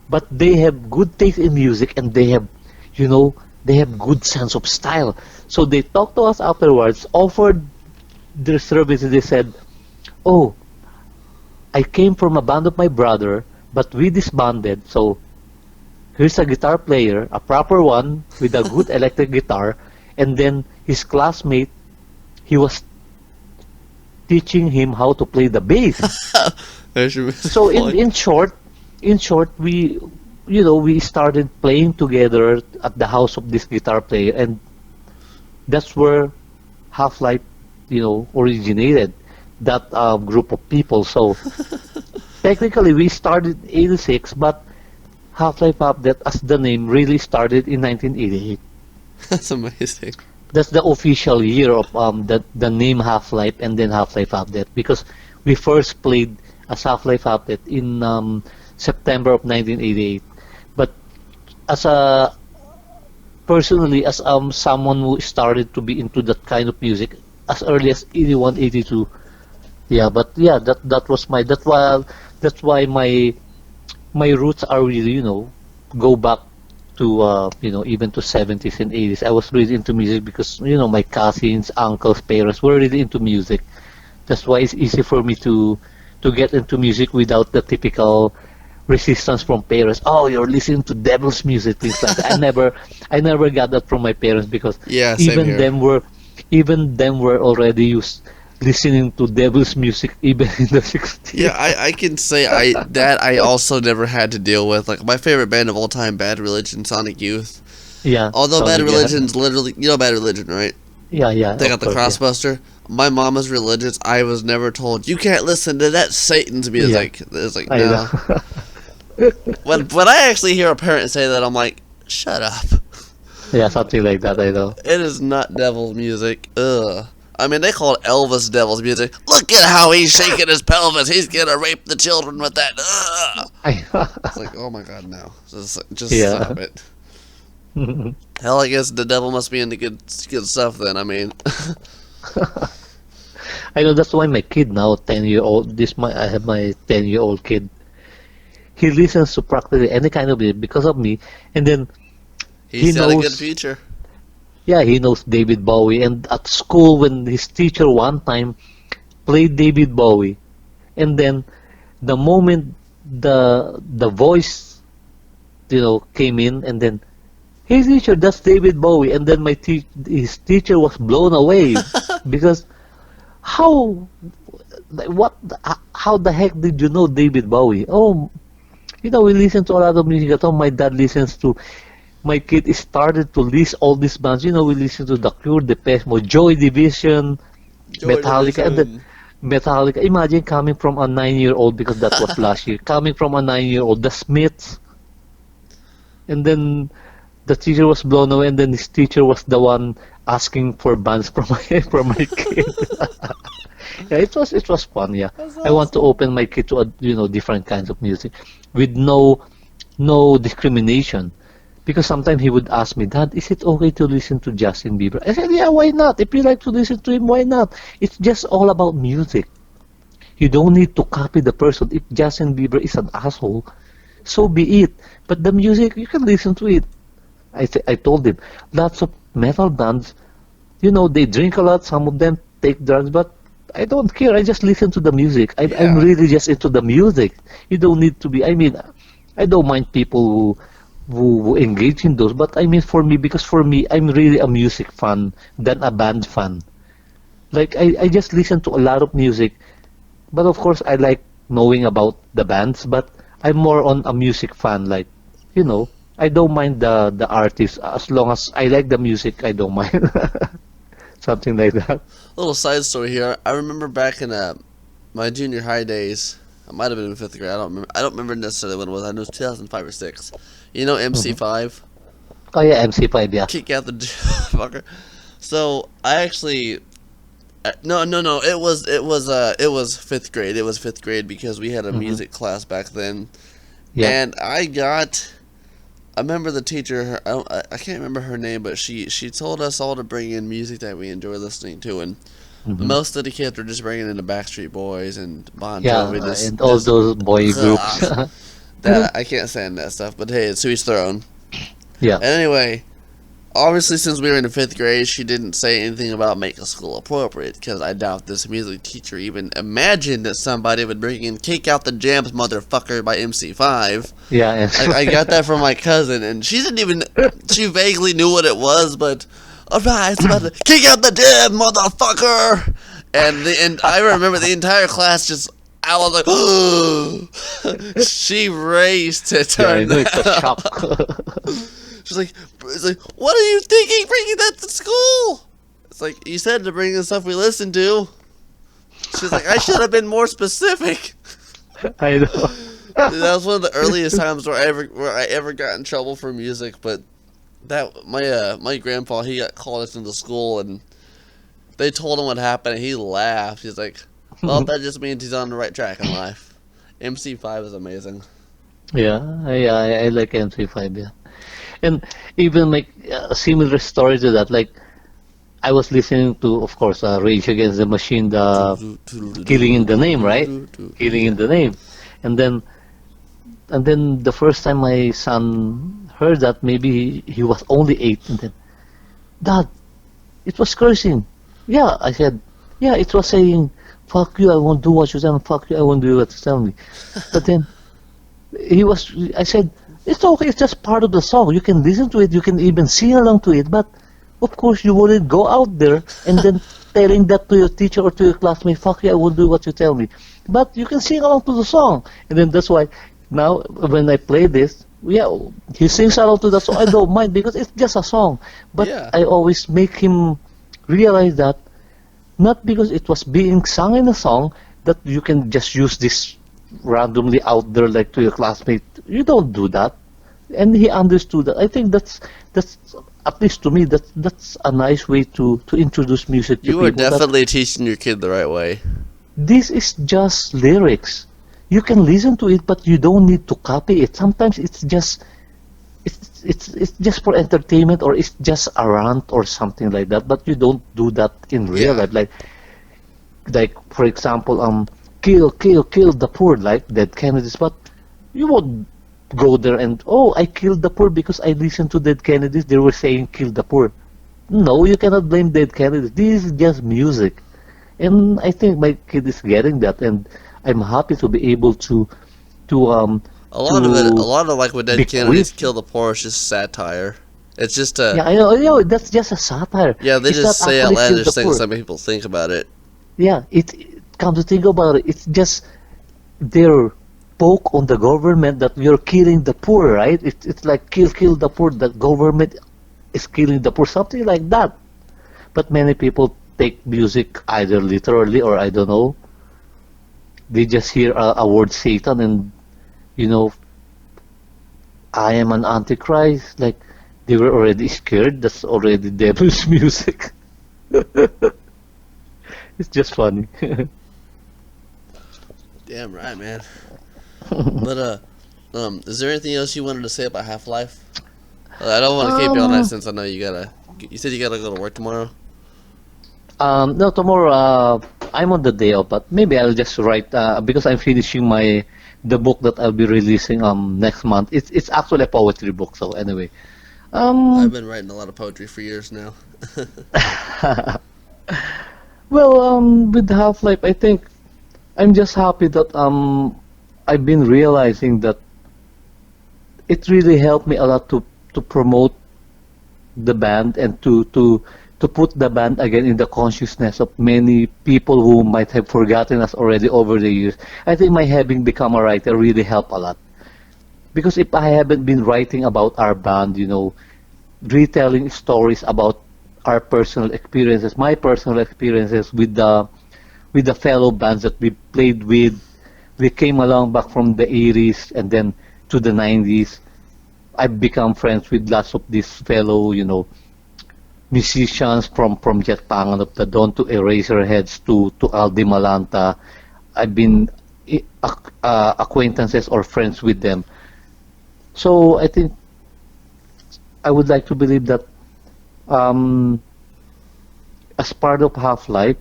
but they have good taste in music and you know, they have good sense of style. So they talked to us afterwards, offered their services. They said, "Oh, I came from a band of my brother, but we disbanded. So here's a guitar player, a proper one with a good electric guitar, and then his classmate, he was teaching him how to play the bass." There's your So point. in short, we started playing together at the house of this guitar player, and that's where Half Life, originated. That group of people. So technically, we started in '86, but Half Life Update, as the name, really started in 1988. That's amazing. That's the official year of the name Half Life and then Half Life Update, because we first played as Half Life Update in September of 1988. But as a personally, as someone who started to be into that kind of music as early as 81, 82. Yeah, but yeah, that was that's why my roots are really, go back to even to 70s and 80s. I was really into music because my cousins, uncles, parents were really into music. That's why it's easy for me to get into music without the typical resistance from parents. Oh, you're listening to devil's music, things like that. I never got that from my parents because Yeah, same even here. them were, even them were already used listening to devil's music even in the Yeah, 60s. I can say I also never had to deal with. Like my favorite band of all time, Bad Religion, Sonic Youth. Yeah, Although Bad Sonic, yeah, Religion's literally, you know Bad Religion, right? yeah, yeah, They of got the course, yeah, crossbuster. My mom is religious. I was never told you can't listen to that Satan's yeah. music. It's like I no. know. When I actually hear a parent say that, I'm like, shut up. Yeah, something like that. I know. It is not devil's music. Ugh. I mean, they call Elvis devil's music. Look at how he's shaking his pelvis. He's gonna rape the children with that. Ugh. I It's like, oh my god, no. Just yeah. stop it. Hell, I guess the devil must be into good stuff then. I mean, I know that's why my kid now, 10-year-old. I have my 10-year-old kid. He listens to practically any kind of music because of me, and then he he's got a good knows. future. Yeah, he knows David Bowie. And at school, when his teacher one time played David Bowie, and then the moment the voice came in, and then hey teacher, that's David Bowie, and then his teacher was blown away because how like, what how the heck did you know David Bowie? Oh, we listen to a lot of music at home. My dad listens to. My kid started to list all these bands. We listen to The Cure, Depeche Mode, Joy Division, Joy Metallica, and then Division. Metallica. Imagine coming from a 9-year-old, because that was last year. Coming from a 9-year-old, The Smiths, and then the teacher was blown away, and then his teacher was the one asking for bands from my from my kid. Yeah, it was fun. Yeah, That's I want to awesome. open my kid to different kinds of music with no discrimination. Because sometimes he would ask me, Dad, is it okay to listen to Justin Bieber? I said, yeah, why not? If you like to listen to him, why not? It's just all about music. You don't need to copy the person. If Justin Bieber is an asshole, so be it. But the music, you can listen to it. I told him, lots of metal bands, they drink a lot. Some of them take drugs, but I don't care. I just listen to the music. I'm Yeah. really just into the music. You don't need to be. I mean, I don't mind people who engage in those, but I mean because for me, I'm really a music fan than a band fan. Like I just listen to a lot of music, but of course I like knowing about the bands, but I'm more on a music fan. Like, I don't mind the artist as long as I like the music. I don't mind something like that. Little side story here. I remember back in my junior high days. I might have been in fifth grade. I don't remember. I don't remember necessarily when it was. I know it was 2005 or six. You know Mhm. MC5? Oh yeah, MC5, yeah. Kick out the fucker. So I actually no. It was fifth grade. It was fifth grade because we had a Hmm. music class back then, Yeah. and I remember the teacher. I can't remember her name, but she told us all to bring in music that we enjoy listening to, and Hmm. most of the kids were just bringing in the Backstreet Boys and Bon Yeah, Jovi. and all those boy groups. Ugh, that I can't stand that stuff. But hey, it's to each their own. Yeah. And anyway, obviously, since we were in the fifth grade, she didn't say anything about making school appropriate, because I doubt this music teacher even imagined that somebody would bring in "Kick Out the Jams, Motherfucker" by MC5. Yeah, and I got that from my cousin, and she didn't even. She vaguely knew what it was, but alright, it's about to kick out the jam, motherfucker. And I remember the entire class just. I was like, she raced to yeah, I turn know it was that. shock. She's like, what are you thinking bringing that to school? It's like, you said to bring the stuff we listened to. She's like, I should have been more specific. I know. That was one of the earliest times where I ever got in trouble for music. But that my grandpa, he got called us into school, and they told him what happened, and he laughed. He's like, well, that just means he's on the right track in life. MC5 is amazing. Yeah, I like MC5, yeah. And even like a similar story to that, like I was listening to, of course, Rage Against the Machine, the Killing in the Name, right? Killing in Yeah. the Name. And then the first time my son heard that, maybe he was only 8, and then, Dad, it was cursing. Yeah, I said, yeah, it was saying fuck you, I won't do what you tell me, fuck you, I won't do what you tell me. But then I said, it's okay, it's just part of the song. You can listen to it, you can even sing along to it, but of course you wouldn't go out there and then telling that to your teacher or to your classmate, fuck you, I won't do what you tell me. But you can sing along to the song. And then that's why now when I play this, yeah, he sings along to the song. I don't mind because it's just a song. But Yeah. I always make him realize that not because it was being sung in a song that you can just use this randomly out there like to your classmate. You don't do that. And he understood that. I think that's at least to me that's a nice way to introduce music to You are people. That definitely teaching your kid the right way. this is just lyrics. You can listen to it, but you don't need to copy it. Sometimes it's just for entertainment or it's just a rant or something like that. But you don't do that in real Yeah. life. Like for example, kill the poor, like Dead Kennedys. But you won't go there and I killed the poor because I listened to Dead Kennedys. They were saying kill the poor. No, you cannot blame Dead Kennedys. This is just music. And I think my kid is getting that, and I'm happy to be able to A lot of like what Dead Kennedys bequeath. Kill the Poor is just satire. It's just a Yeah, I know, that's just a satire. yeah. They It's not just say actually kill outlandish the things poor. that make people think about it. Yeah, come to think about it, it's just their poke on the government that we are killing the poor, right? It's like kill the poor. The government is killing the poor, something like that. But many people take music either literally or I don't know. They just hear a word Satan and you know I am an antichrist. Like they were already scared. That's already devil's music. It's just funny. Damn right, man. But is there anything else you wanted to say about Half-Life? I don't want to keep you all night um, since I know you gotta. You said you gotta go to work tomorrow. no, tomorrow I'm on the day off, but maybe I'll just write because I'm finishing the book that I'll be releasing next month. It's actually a poetry book, so anyway. I've Um, been writing a lot of poetry for years now. well, with Half-Life, I think I'm just happy that I've been realizing that it really helped me a lot to promote the band and to put the band again in the consciousness of many people who might have forgotten us already over the years. I think my having become a writer really helped a lot. Because if I haven't been writing about our band, retelling stories about our personal experiences, my personal experiences with the fellow bands that we played with, we came along back from the 80s and then to the 90s. I've become friends with lots of these fellow, musicians from Jet Pangan of the Dawn to Eraserheads to Aldi Malanta. I've been acquaintances or friends with them. So I think I would like to believe that um, as part of Half-Life,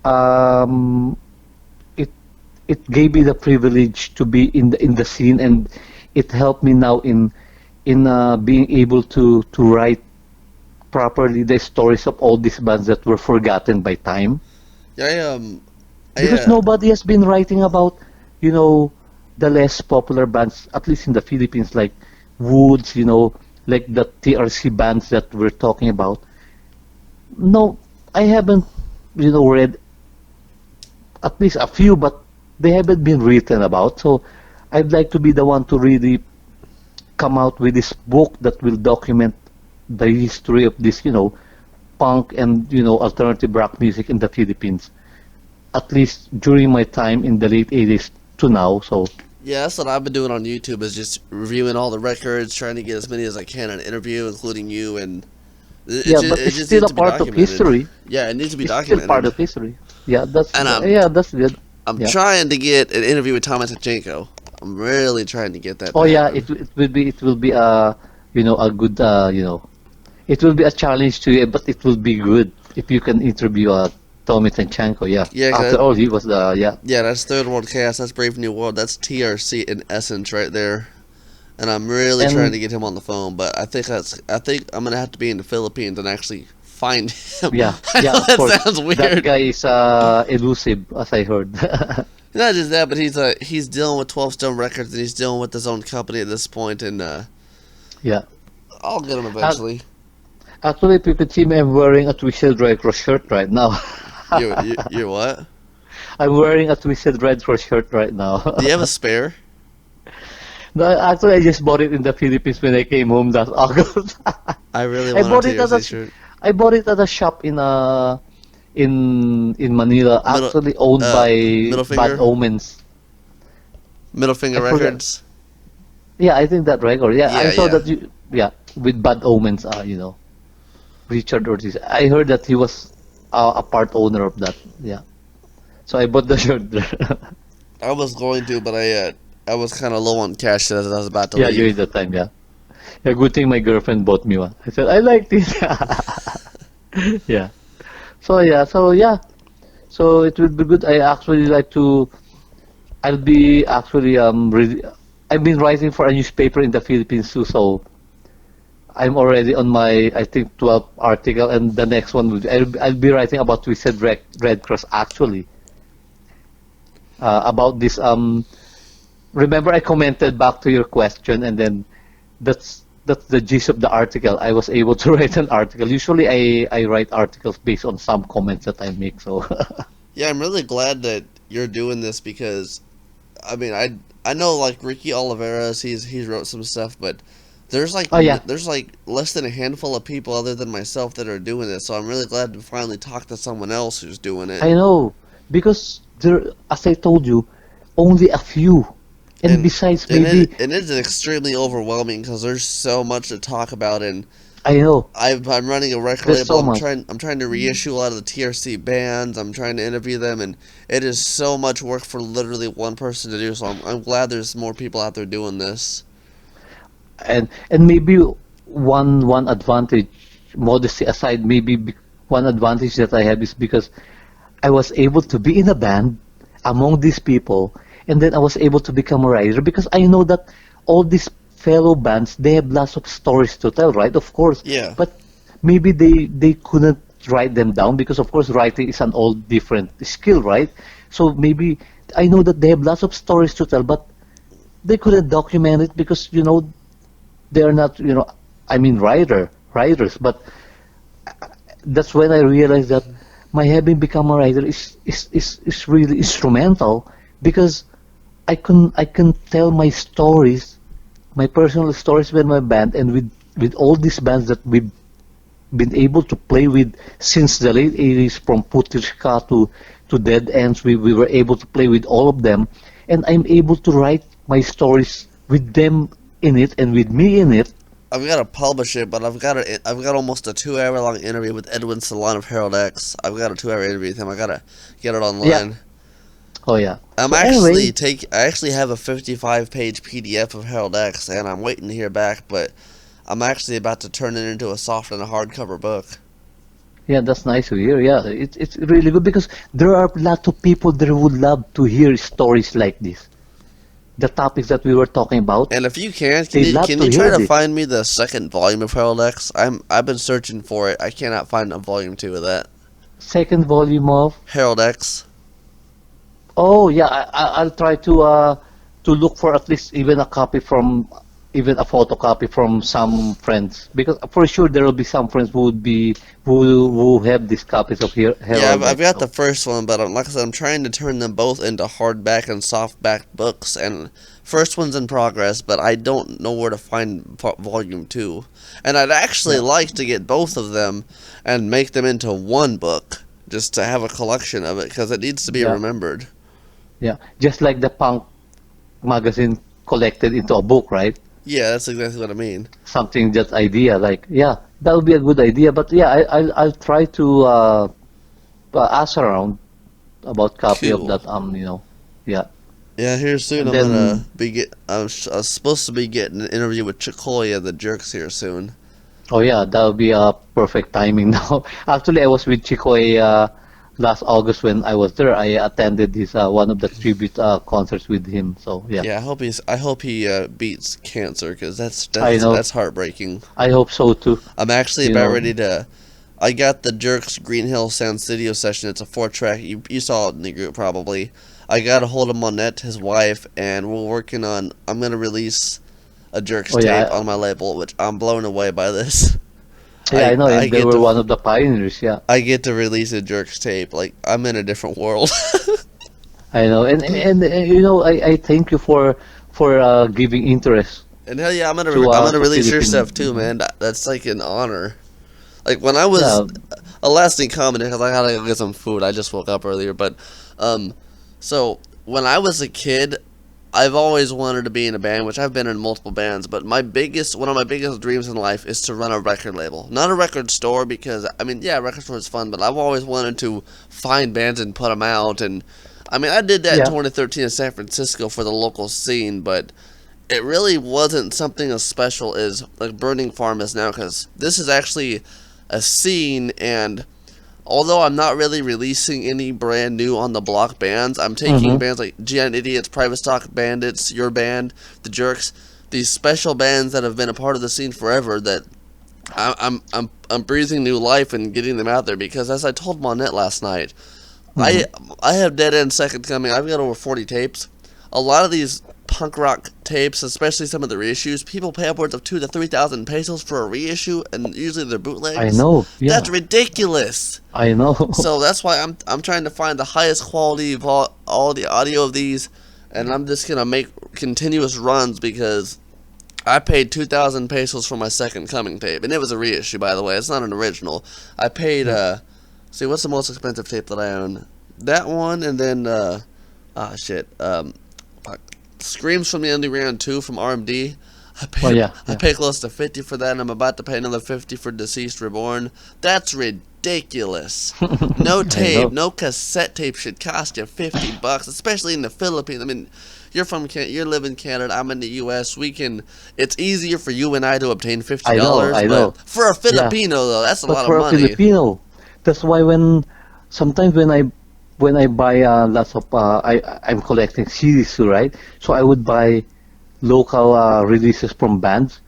um, it it gave me the privilege to be in the scene, and it helped me now in being able to write properly the stories of all these bands that were forgotten by time. Yeah, I Because nobody has been writing about, you know, the less popular bands, at least in the Philippines, like Woods, like the TRC bands that we're talking about. No, I haven't, read at least a few, but they haven't been written about. So I'd like to be the one to really come out with this book that will document the history of this, punk and, alternative rock music in the Philippines, at least during my time in the late 80s to now. So, yeah, that's what I've been doing on YouTube is just reviewing all the records, trying to get as many as I can in an interview, including you, and yeah, but it it's just still needs a to be part of documented. history. Yeah, it needs to be It's still part documented. of history. Yeah, that's And yeah, that's good. I'm Yeah. trying to get an interview with Thomas Tachenko. I'm really trying to get that Oh to yeah, happen. it will be a good it will be a challenge to you, but it will be good if you can interview Tommy Tanchanko. Yeah. Yeah, After all, he was the yeah. yeah, that's Third World Chaos. That's Brave New World. That's TRC in essence right there. And I'm really trying And to get him on the phone, but I think I'm gonna have to be in the Philippines and actually find him. Yeah, I yeah, know of that course. sounds That weird. guy is elusive, as I heard. Not just that, but he's dealing with 12 Stone Records and he's dealing with his own company at this point, and Yeah. I'll get him Ac- eventually. Actually, if you could see me, I'm wearing a Twisted Red Cross shirt right now. You what? I'm wearing a Twisted Red Cross shirt right now. Do you have a spare? No, actually, I just bought it in the Philippines when I came home last August. I really I want a bought it at TRC shirt. I bought it at a shop in Manila, Middle actually owned by Middle Bad Finger, Omens. Middle Finger I forget. Records. Yeah, I think that record. Yeah, I Yeah, saw yeah. that you. Yeah, with Bad Omens. Richard Ortiz. I heard that he was a part owner of that. Yeah, so I bought the shirt there. I was going to, but I was kind of low on cash as I was about to Yeah, leave. during that time. Yeah, yeah. Good thing my girlfriend bought me one. I said I like this. Yeah. So it will be good. I actually like to. I'll be actually I've been writing for a newspaper in the Philippines too, so I'm already on my I think 12th article, and the next one will be, I'll be writing about Twisted Red Cross actually about this. Remember I commented back to your question, and then that's the gist of the article. I was able to write an article. Usually I write articles based on some comments that I make. So Yeah, I'm really glad that you're doing this because, I mean, I know like Ricky Oliveras, he's wrote some stuff, but oh yeah. there's like less than a handful of people other than myself that are doing this. So I'm really glad to finally talk to someone else who's doing it. I know, because there, as I told you, only a few, and And besides, maybe and it's extremely overwhelming because there's so much to talk about, and I know I'm running a record there's label. so much. I'm trying to reissue a lot of the TRC bands. I'm trying to interview them, and it is so much work for literally one person to do. So I'm glad there's more people out there doing this. And maybe one advantage, modesty aside, maybe one advantage that I have is because I was able to be in a band among these people, and then I was able to become a writer because I know that all these fellow bands, they have lots of stories to tell, right? Of course, Yeah, but maybe they couldn't write them down because of course writing is an all different skill, right? So maybe I know that they have lots of stories to tell, but they couldn't document it because they are not, I mean, writers. But that's when I realized that my having become a writer is really instrumental because I can tell my stories, my personal stories with my band, and with all these bands that we've been able to play with since the late 80s, from Putirska to Dead Ends. We were able to play with all of them, and I'm able to write my stories with them in it and with me in it. I've got to publish it, but I've got almost a 2 hour long interview with Edwin Salon of Harold X. I've got a 2 hour interview with him. I gotta get it Yeah. online. Oh yeah. I'm So actually anyway, I actually have a 55-page PDF of Harold X, and I'm waiting to hear back, but I'm actually about to turn it into a soft and a hardcover book. yeah, that's nice to hear. Yeah, it's really good because there are a lot of people that would love to hear stories like this. The topics that we were talking about, And if you can, they love can to you try hear to this. find me the second volume of Harold X? I've been searching for it. I cannot find a volume 2 of that. Second volume of. Harold X. Oh yeah, I'll try to look for at least even a copy from, even a photocopy from some friends, because for sure there will be some friends who would be who have these copies of Yeah, Herald I've X. got So the first one, but like I said, I'm trying to turn them both into hardback and softback books, and first one's in progress, but I don't know where to find volume 2. And I'd actually yeah, like to get both of them and make them into one book, just to have a collection of it, because it needs to be yeah, remembered. yeah. Just like the punk magazine collected into a book, right? Yeah, that's exactly what I mean. Something that idea, like, yeah, that would be a good idea. But yeah, I'll try to ask around about copy of Cool. that. Yeah, Yeah, here soon and I'm gonna then. I was supposed to be getting an interview with Chicoya the Jerks here soon. Oh yeah, that would be a perfect timing now. Actually, I was with Chikoy last August when I was there. I attended his one of the tribute concerts with him. So yeah, Yeah, I hope he beats cancer, because I know. that's heartbreaking. I hope so too. I'm actually You about know, ready to I got the Jerks Green Hill Sound Studio session. It's a 4-track. You saw it in the group probably. I got a hold of Monette, his wife, and we're working on. I'm gonna release a Jerks Oh tape yeah, on my label, which I'm blown away by this. yeah, I know, I and they get were to one of the pioneers. Yeah, I get to release a Jerks tape. Like I'm in a different world. I know, and you know, I thank you for giving interest And hell yeah, I'm gonna to release your Philippine. stuff too, man. That's like an honor. Like when I was Yeah. a lasting comment because I gotta go get some food. I just woke up earlier, but so when I was a kid, I've always wanted to be in a band, which I've been in multiple bands. But one of my biggest dreams in life is to run a record label, not a record store, because I mean, yeah, record store is fun, but I've always wanted to find bands and put them out. And I mean, I did that in Yeah. 2013 in San Francisco for the local scene, but it really wasn't something as special as like Burning Farm is now, because this is actually a scene. And although I'm not really releasing any brand new on the block bands, I'm taking Mm-hmm. bands like Gian Idiots, Private Stock Bandits, your band, The Jerks, these special bands that have been a part of the scene forever, that I'm breathing new life and getting them out there. Because as I told Monette last night, Mm-hmm. I have Dead End Second Coming. I've got over 40 tapes. A lot of these punk rock tapes, especially some of the reissues, people pay upwards of 2,000 to 3,000 pesos for a reissue, and usually they're I bootlegs. know. That's Yeah, ridiculous. I know. So that's why I'm trying to find the highest quality of all the audio of these, and I'm just gonna make continuous runs, because I paid 2,000 pesos for my Second Coming tape, and it was a reissue, by the way. It's not an original. I paid see, what's the most expensive tape that I own? That one, and then fuck. Screams from the Underground 2 from RMD. Oh yeah, I yeah. paid close to 50 for that, and I'm about to pay another 50 for Deceased Reborn. That's ridiculous. No I tape, know. no cassette tape should cost you $50, especially in the Philippines. I mean, you live in Canada, I'm in the US. It's easier for you and I to obtain I know. $50, I but know. for a Yeah. Filipino though, that's a But lot of for a money. Filipino, that's why sometimes when I buy lots of I'm collecting CDs too, right? So I would buy local releases from bands.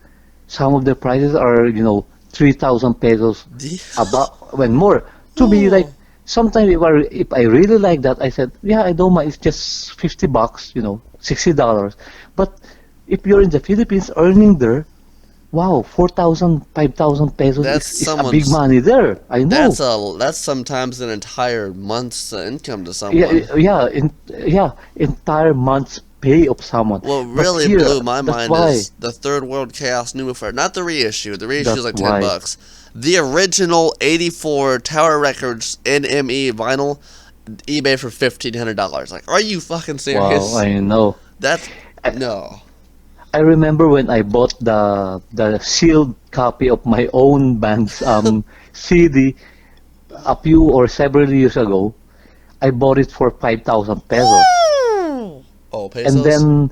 Some of the prices are 3,000 pesos about when more to be like. Oh, Sometimes if I really like that, I said, yeah, I don't mind. It's just $50, $60. But if you're in the Philippines earning there, wow, 4,000, 5,000 pesos that's is a big someone's money there. I know. that's sometimes an entire month's income to Yeah, someone. entire month's pay of someone. What But really here, blew my that's mind why. is the Third World Chaos New Affair. Not the reissue. The reissue is That's like why. $10. The original '84 Tower Records NME vinyl, eBay for $1,500. Like, are you fucking Wow, serious? I know. That's I, no. I remember when I bought the sealed copy of my own band's CD a few or several years ago. I bought it for 5,000 pesos. Woo! Oh, And pesos. then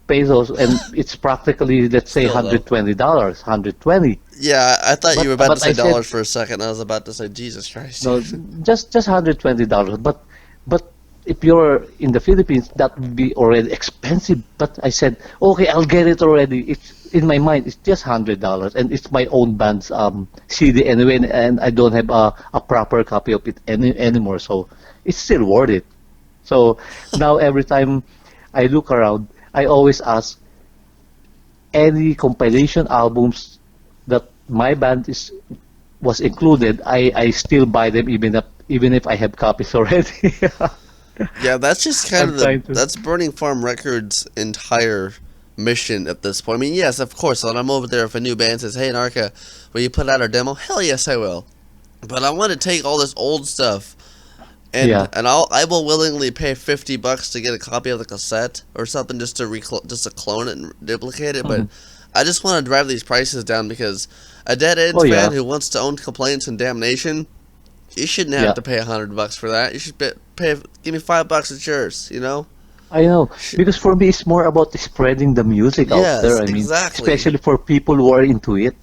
pesos, and it's practically, let's say, Still though. $120, 120. Yeah, I thought you were about to But say I said, dollars for a second. I was about to say Jesus Christ. no, just $120. But if you're in the Philippines, that would be already expensive. But I said, okay, I'll get it already. It's in my mind. It's just $100, and it's my own band's CD anyway, and I don't have a proper copy of it anymore. So it's still worth it. So now every time I look around, I always ask any compilation albums that my band was included. I still buy them even if I have copies already. Yeah, that's just kind I'm of trying to. that's Burning Farm Records' entire mission at this point. I mean, yes, of course, when I'm over there, if a new band says, "Hey, Anarka, will you put out our demo?" Hell yes, I will. But I want to take all this old stuff, Yeah. and I will willingly pay $50 to get a copy of the cassette or something, just to just to clone it and duplicate it. But Mhm. I just want to drive these prices down, because a Dead Ends Oh yeah. fan who wants to own Complaints and Damnation, you shouldn't have Yeah. to pay $100 for that. You should pay. Give me $5. It's yours. You know. I know, Sh- because for me it's more about spreading the music out Yes, there. I mean, exactly. especially for people who are into it.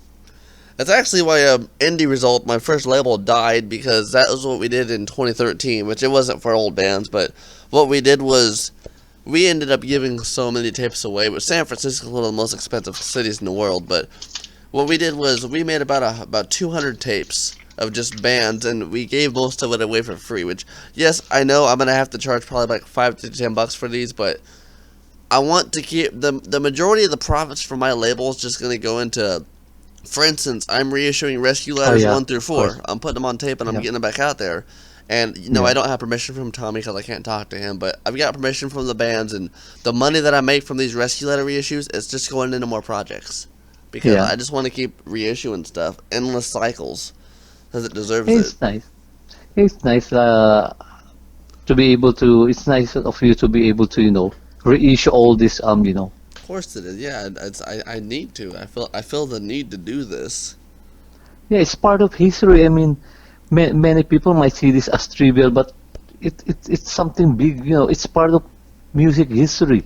That's actually why Indie Result, my first label, died, because that was what we did in 2013, which it wasn't for old bands, but what we did was we ended up giving so many tapes away. But San Francisco is one of the most expensive cities in the world, but what we did was we made about 200 tapes of just bands, and we gave most of it away for free. Which, yes, I know I'm gonna have to charge probably like $5 to $10 for these, but I want to keep the majority of the profits from my label is just gonna go into. For instance, I'm reissuing Rescue Oh Letters yeah, 1 through of course. 4. I'm putting them on tape and I'm Yeah, getting them back out there. And, yeah. I don't have permission from Tommy because I can't talk to him, but I've got permission from the bands, and the money that I make from these Rescue Letter reissues is just going into more projects. Because Yeah. I just want to keep reissuing stuff, endless cycles, because it deserves it. It's nice. It's nice to be able to. It's nice of you to be able to, reissue all this. Of course it is. Yeah, I need to. I feel the need to do this. Yeah, it's part of history. I mean, many people might see this as trivial, but it's something big. It's part of music history.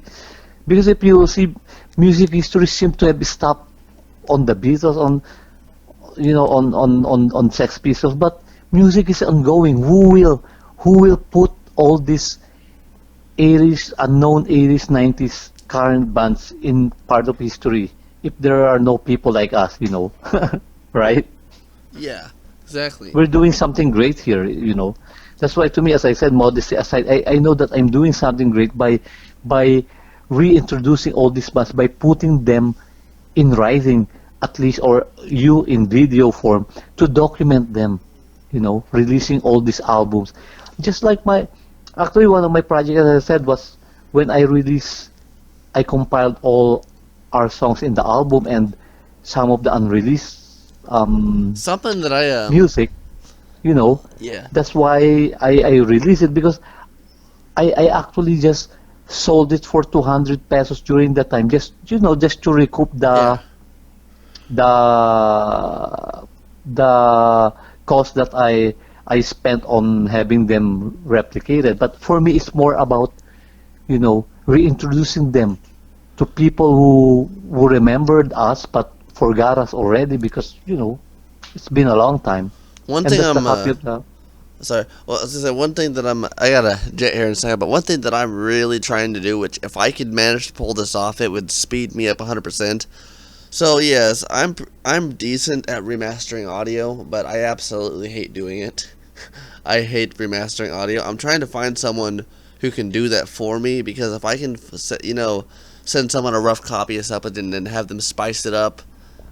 Because if you see, music history seems to have stopped on the Beatles, on Sex Pistols, but music is ongoing. Who will put all these 80s, unknown 80s, 90s current bands in part of history if there are no people like us, right? Yeah, exactly. We're doing something great here. That's why to me, as I said, modesty aside, I know that I'm doing something great by reintroducing all these bands, by putting them in writing at least, or you in video form to document them, releasing all these albums. Just like actually one of my projects, as I said, was when I compiled all our songs in the album and some of the unreleased Something that I music, you know. yeah. That's why I released it, because I actually just sold it for 200 pesos during that time, just to recoup Yeah. the the cost that I spent on having them replicated. But for me, it's more about reintroducing them to people who remembered us but forgot us already, because it's been a long time, One and thing that's the I'm happy of the. sorry. Well, I was gonna say one thing that I gotta jet here in a second, but one thing that I'm really trying to do, which if I could manage to pull this off, it would speed me up 100%. So yes, I'm decent at remastering audio, but I absolutely hate doing it. I hate remastering audio. I'm trying to find someone who can do that for me, because if I can, send someone a rough copy of something and then have them spice it up,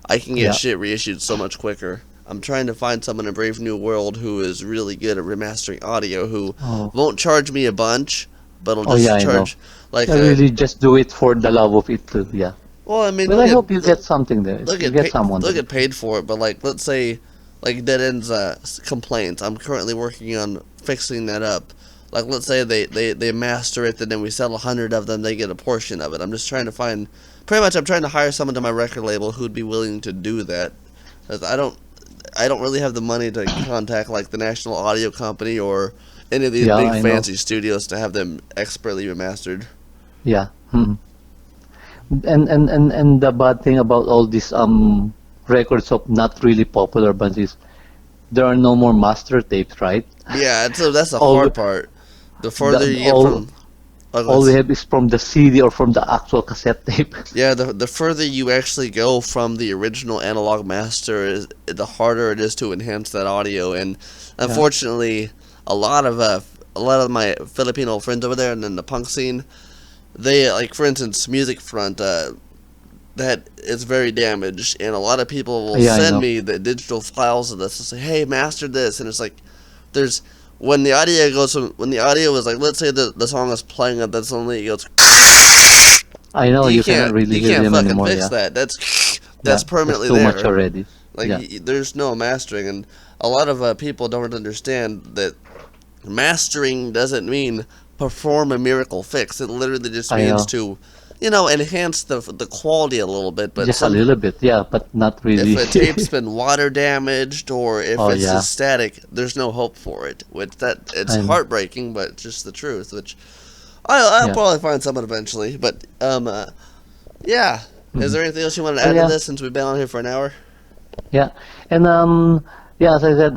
I can get Yeah. shit reissued so much quicker. I'm trying to find someone in Brave New World who is really good at remastering audio, who Oh, won't charge me a bunch, but will oh yeah, just I know. charge like I really just do it for the love of it too. Yeah. well, I mean, Well, I hope you get something there. they'll You get get paid, someone they'll there. get paid for it, but like let's say like Dead Ends complaints. I'm currently working on fixing that up. Like let's say they master it, and then we sell 100 of them, they get a portion of it. I'm just trying to find, pretty much I'm trying to hire someone to my record label who'd be willing to do that. 'Cause I don't really have the money to contact like the National Audio Company or any of these Yeah, big I know. fancy studios to have them expertly remastered. Yeah. And the bad thing about all these records of not really popular bands is there are no more master tapes, right? Yeah, that's the All hard part. The the further you get all from, like, all we let's have is from the CD or from the actual cassette tape. Yeah, the further you actually go from the original analog master, the harder it is to enhance that audio. And Yeah. unfortunately, a lot of my Filipino friends over there and in the punk scene, they like, for instance, Music Front, that is very damaged, and a lot of people will Yeah, I send know. me the digital files of this and say, "Hey, master this," and it's like, there's when the audio is like, let's say the song is playing up, that's only it goes. I know You you cannot can't really you hear can't them fucking anymore. fix Yeah. that. That's Yeah. That's permanently too much there. already. Like Yeah. there's no mastering, and a lot of people don't understand that mastering doesn't mean perform a miracle fix. It literally just I means know. to, enhance the quality a little bit. But Just a little bit. Yeah, but not if really. a tape's been water damaged or if Oh it's yeah. just static, there's no hope for it. Which that it's I know. heartbreaking, but it's just the truth. Which I'll Yeah. probably find someone eventually. But yeah. Is Mhm. there anything else you want to So add to yeah. this since we've been on here for an hour? Yeah. And yeah, as I said,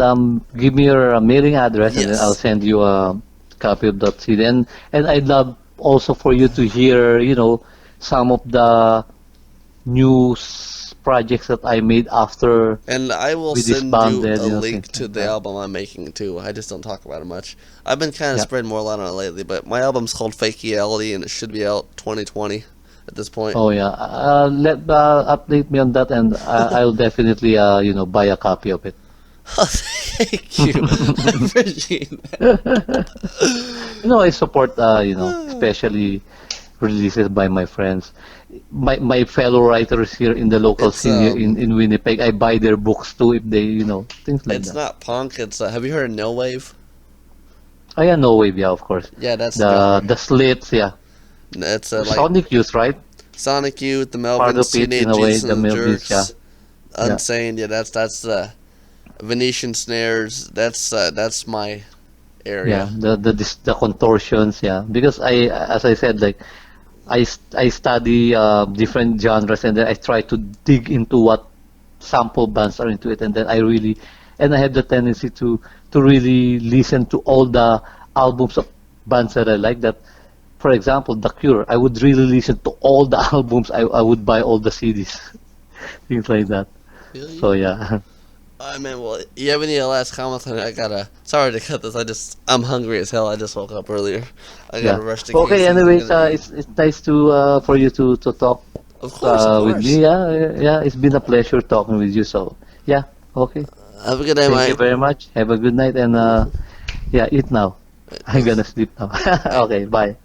give me your mailing address, and then I'll Yes. send you a copy of that CD. And I'd love also for you to hear, some of the new projects that I made after And I will we send you disbanded, a things link to like the that. album I'm making too. I just don't talk about it much. I've been kind of Yeah. spreading more light on it lately, but my album's called Fake Reality, and it should be out 2020 at this point. Oh yeah. Let update me on that, and I'll definitely buy a copy of it. Oh, thank you. I appreciate I support that. especially releases by my friends, my fellow writers here in the local It's scene here in Winnipeg. I buy their books too if they things like it's that. not punk. It's have you heard of No Wave? Oh yeah, no wave, yeah, of course. Yeah, that's the The genre. the slits, yeah. It's like Sonic Youth, right? Sonic Youth, the Part Melvins, of it in Teenage a way, Jesus the and the melodies, yeah. Jerks, Yeah. Unsane. Yeah, that's the Venetian snares. That's my Yeah, area. the contortions, yeah. Because as I said, like I study different genres, and then I try to dig into what sample bands are into it, and then I have the tendency to really listen to all the albums of bands that I like. That, for example, The Cure, I would really listen to all the albums. I would buy all the CDs, things like that. Really? So yeah, I mean, well, you have any last comments on it? I gotta. Sorry to cut this. I'm hungry as hell. I just woke up earlier. I yeah. gotta rush to Okay. Casey's. I'm Anyways, gonna eat. it's nice to for you to talk Of with me. course. Yeah, yeah. It's been a pleasure talking with you. So yeah, okay. Have a good day, Thank you mate. very much. Have a good night, and yeah, eat now. I'm gonna sleep now. Okay, bye.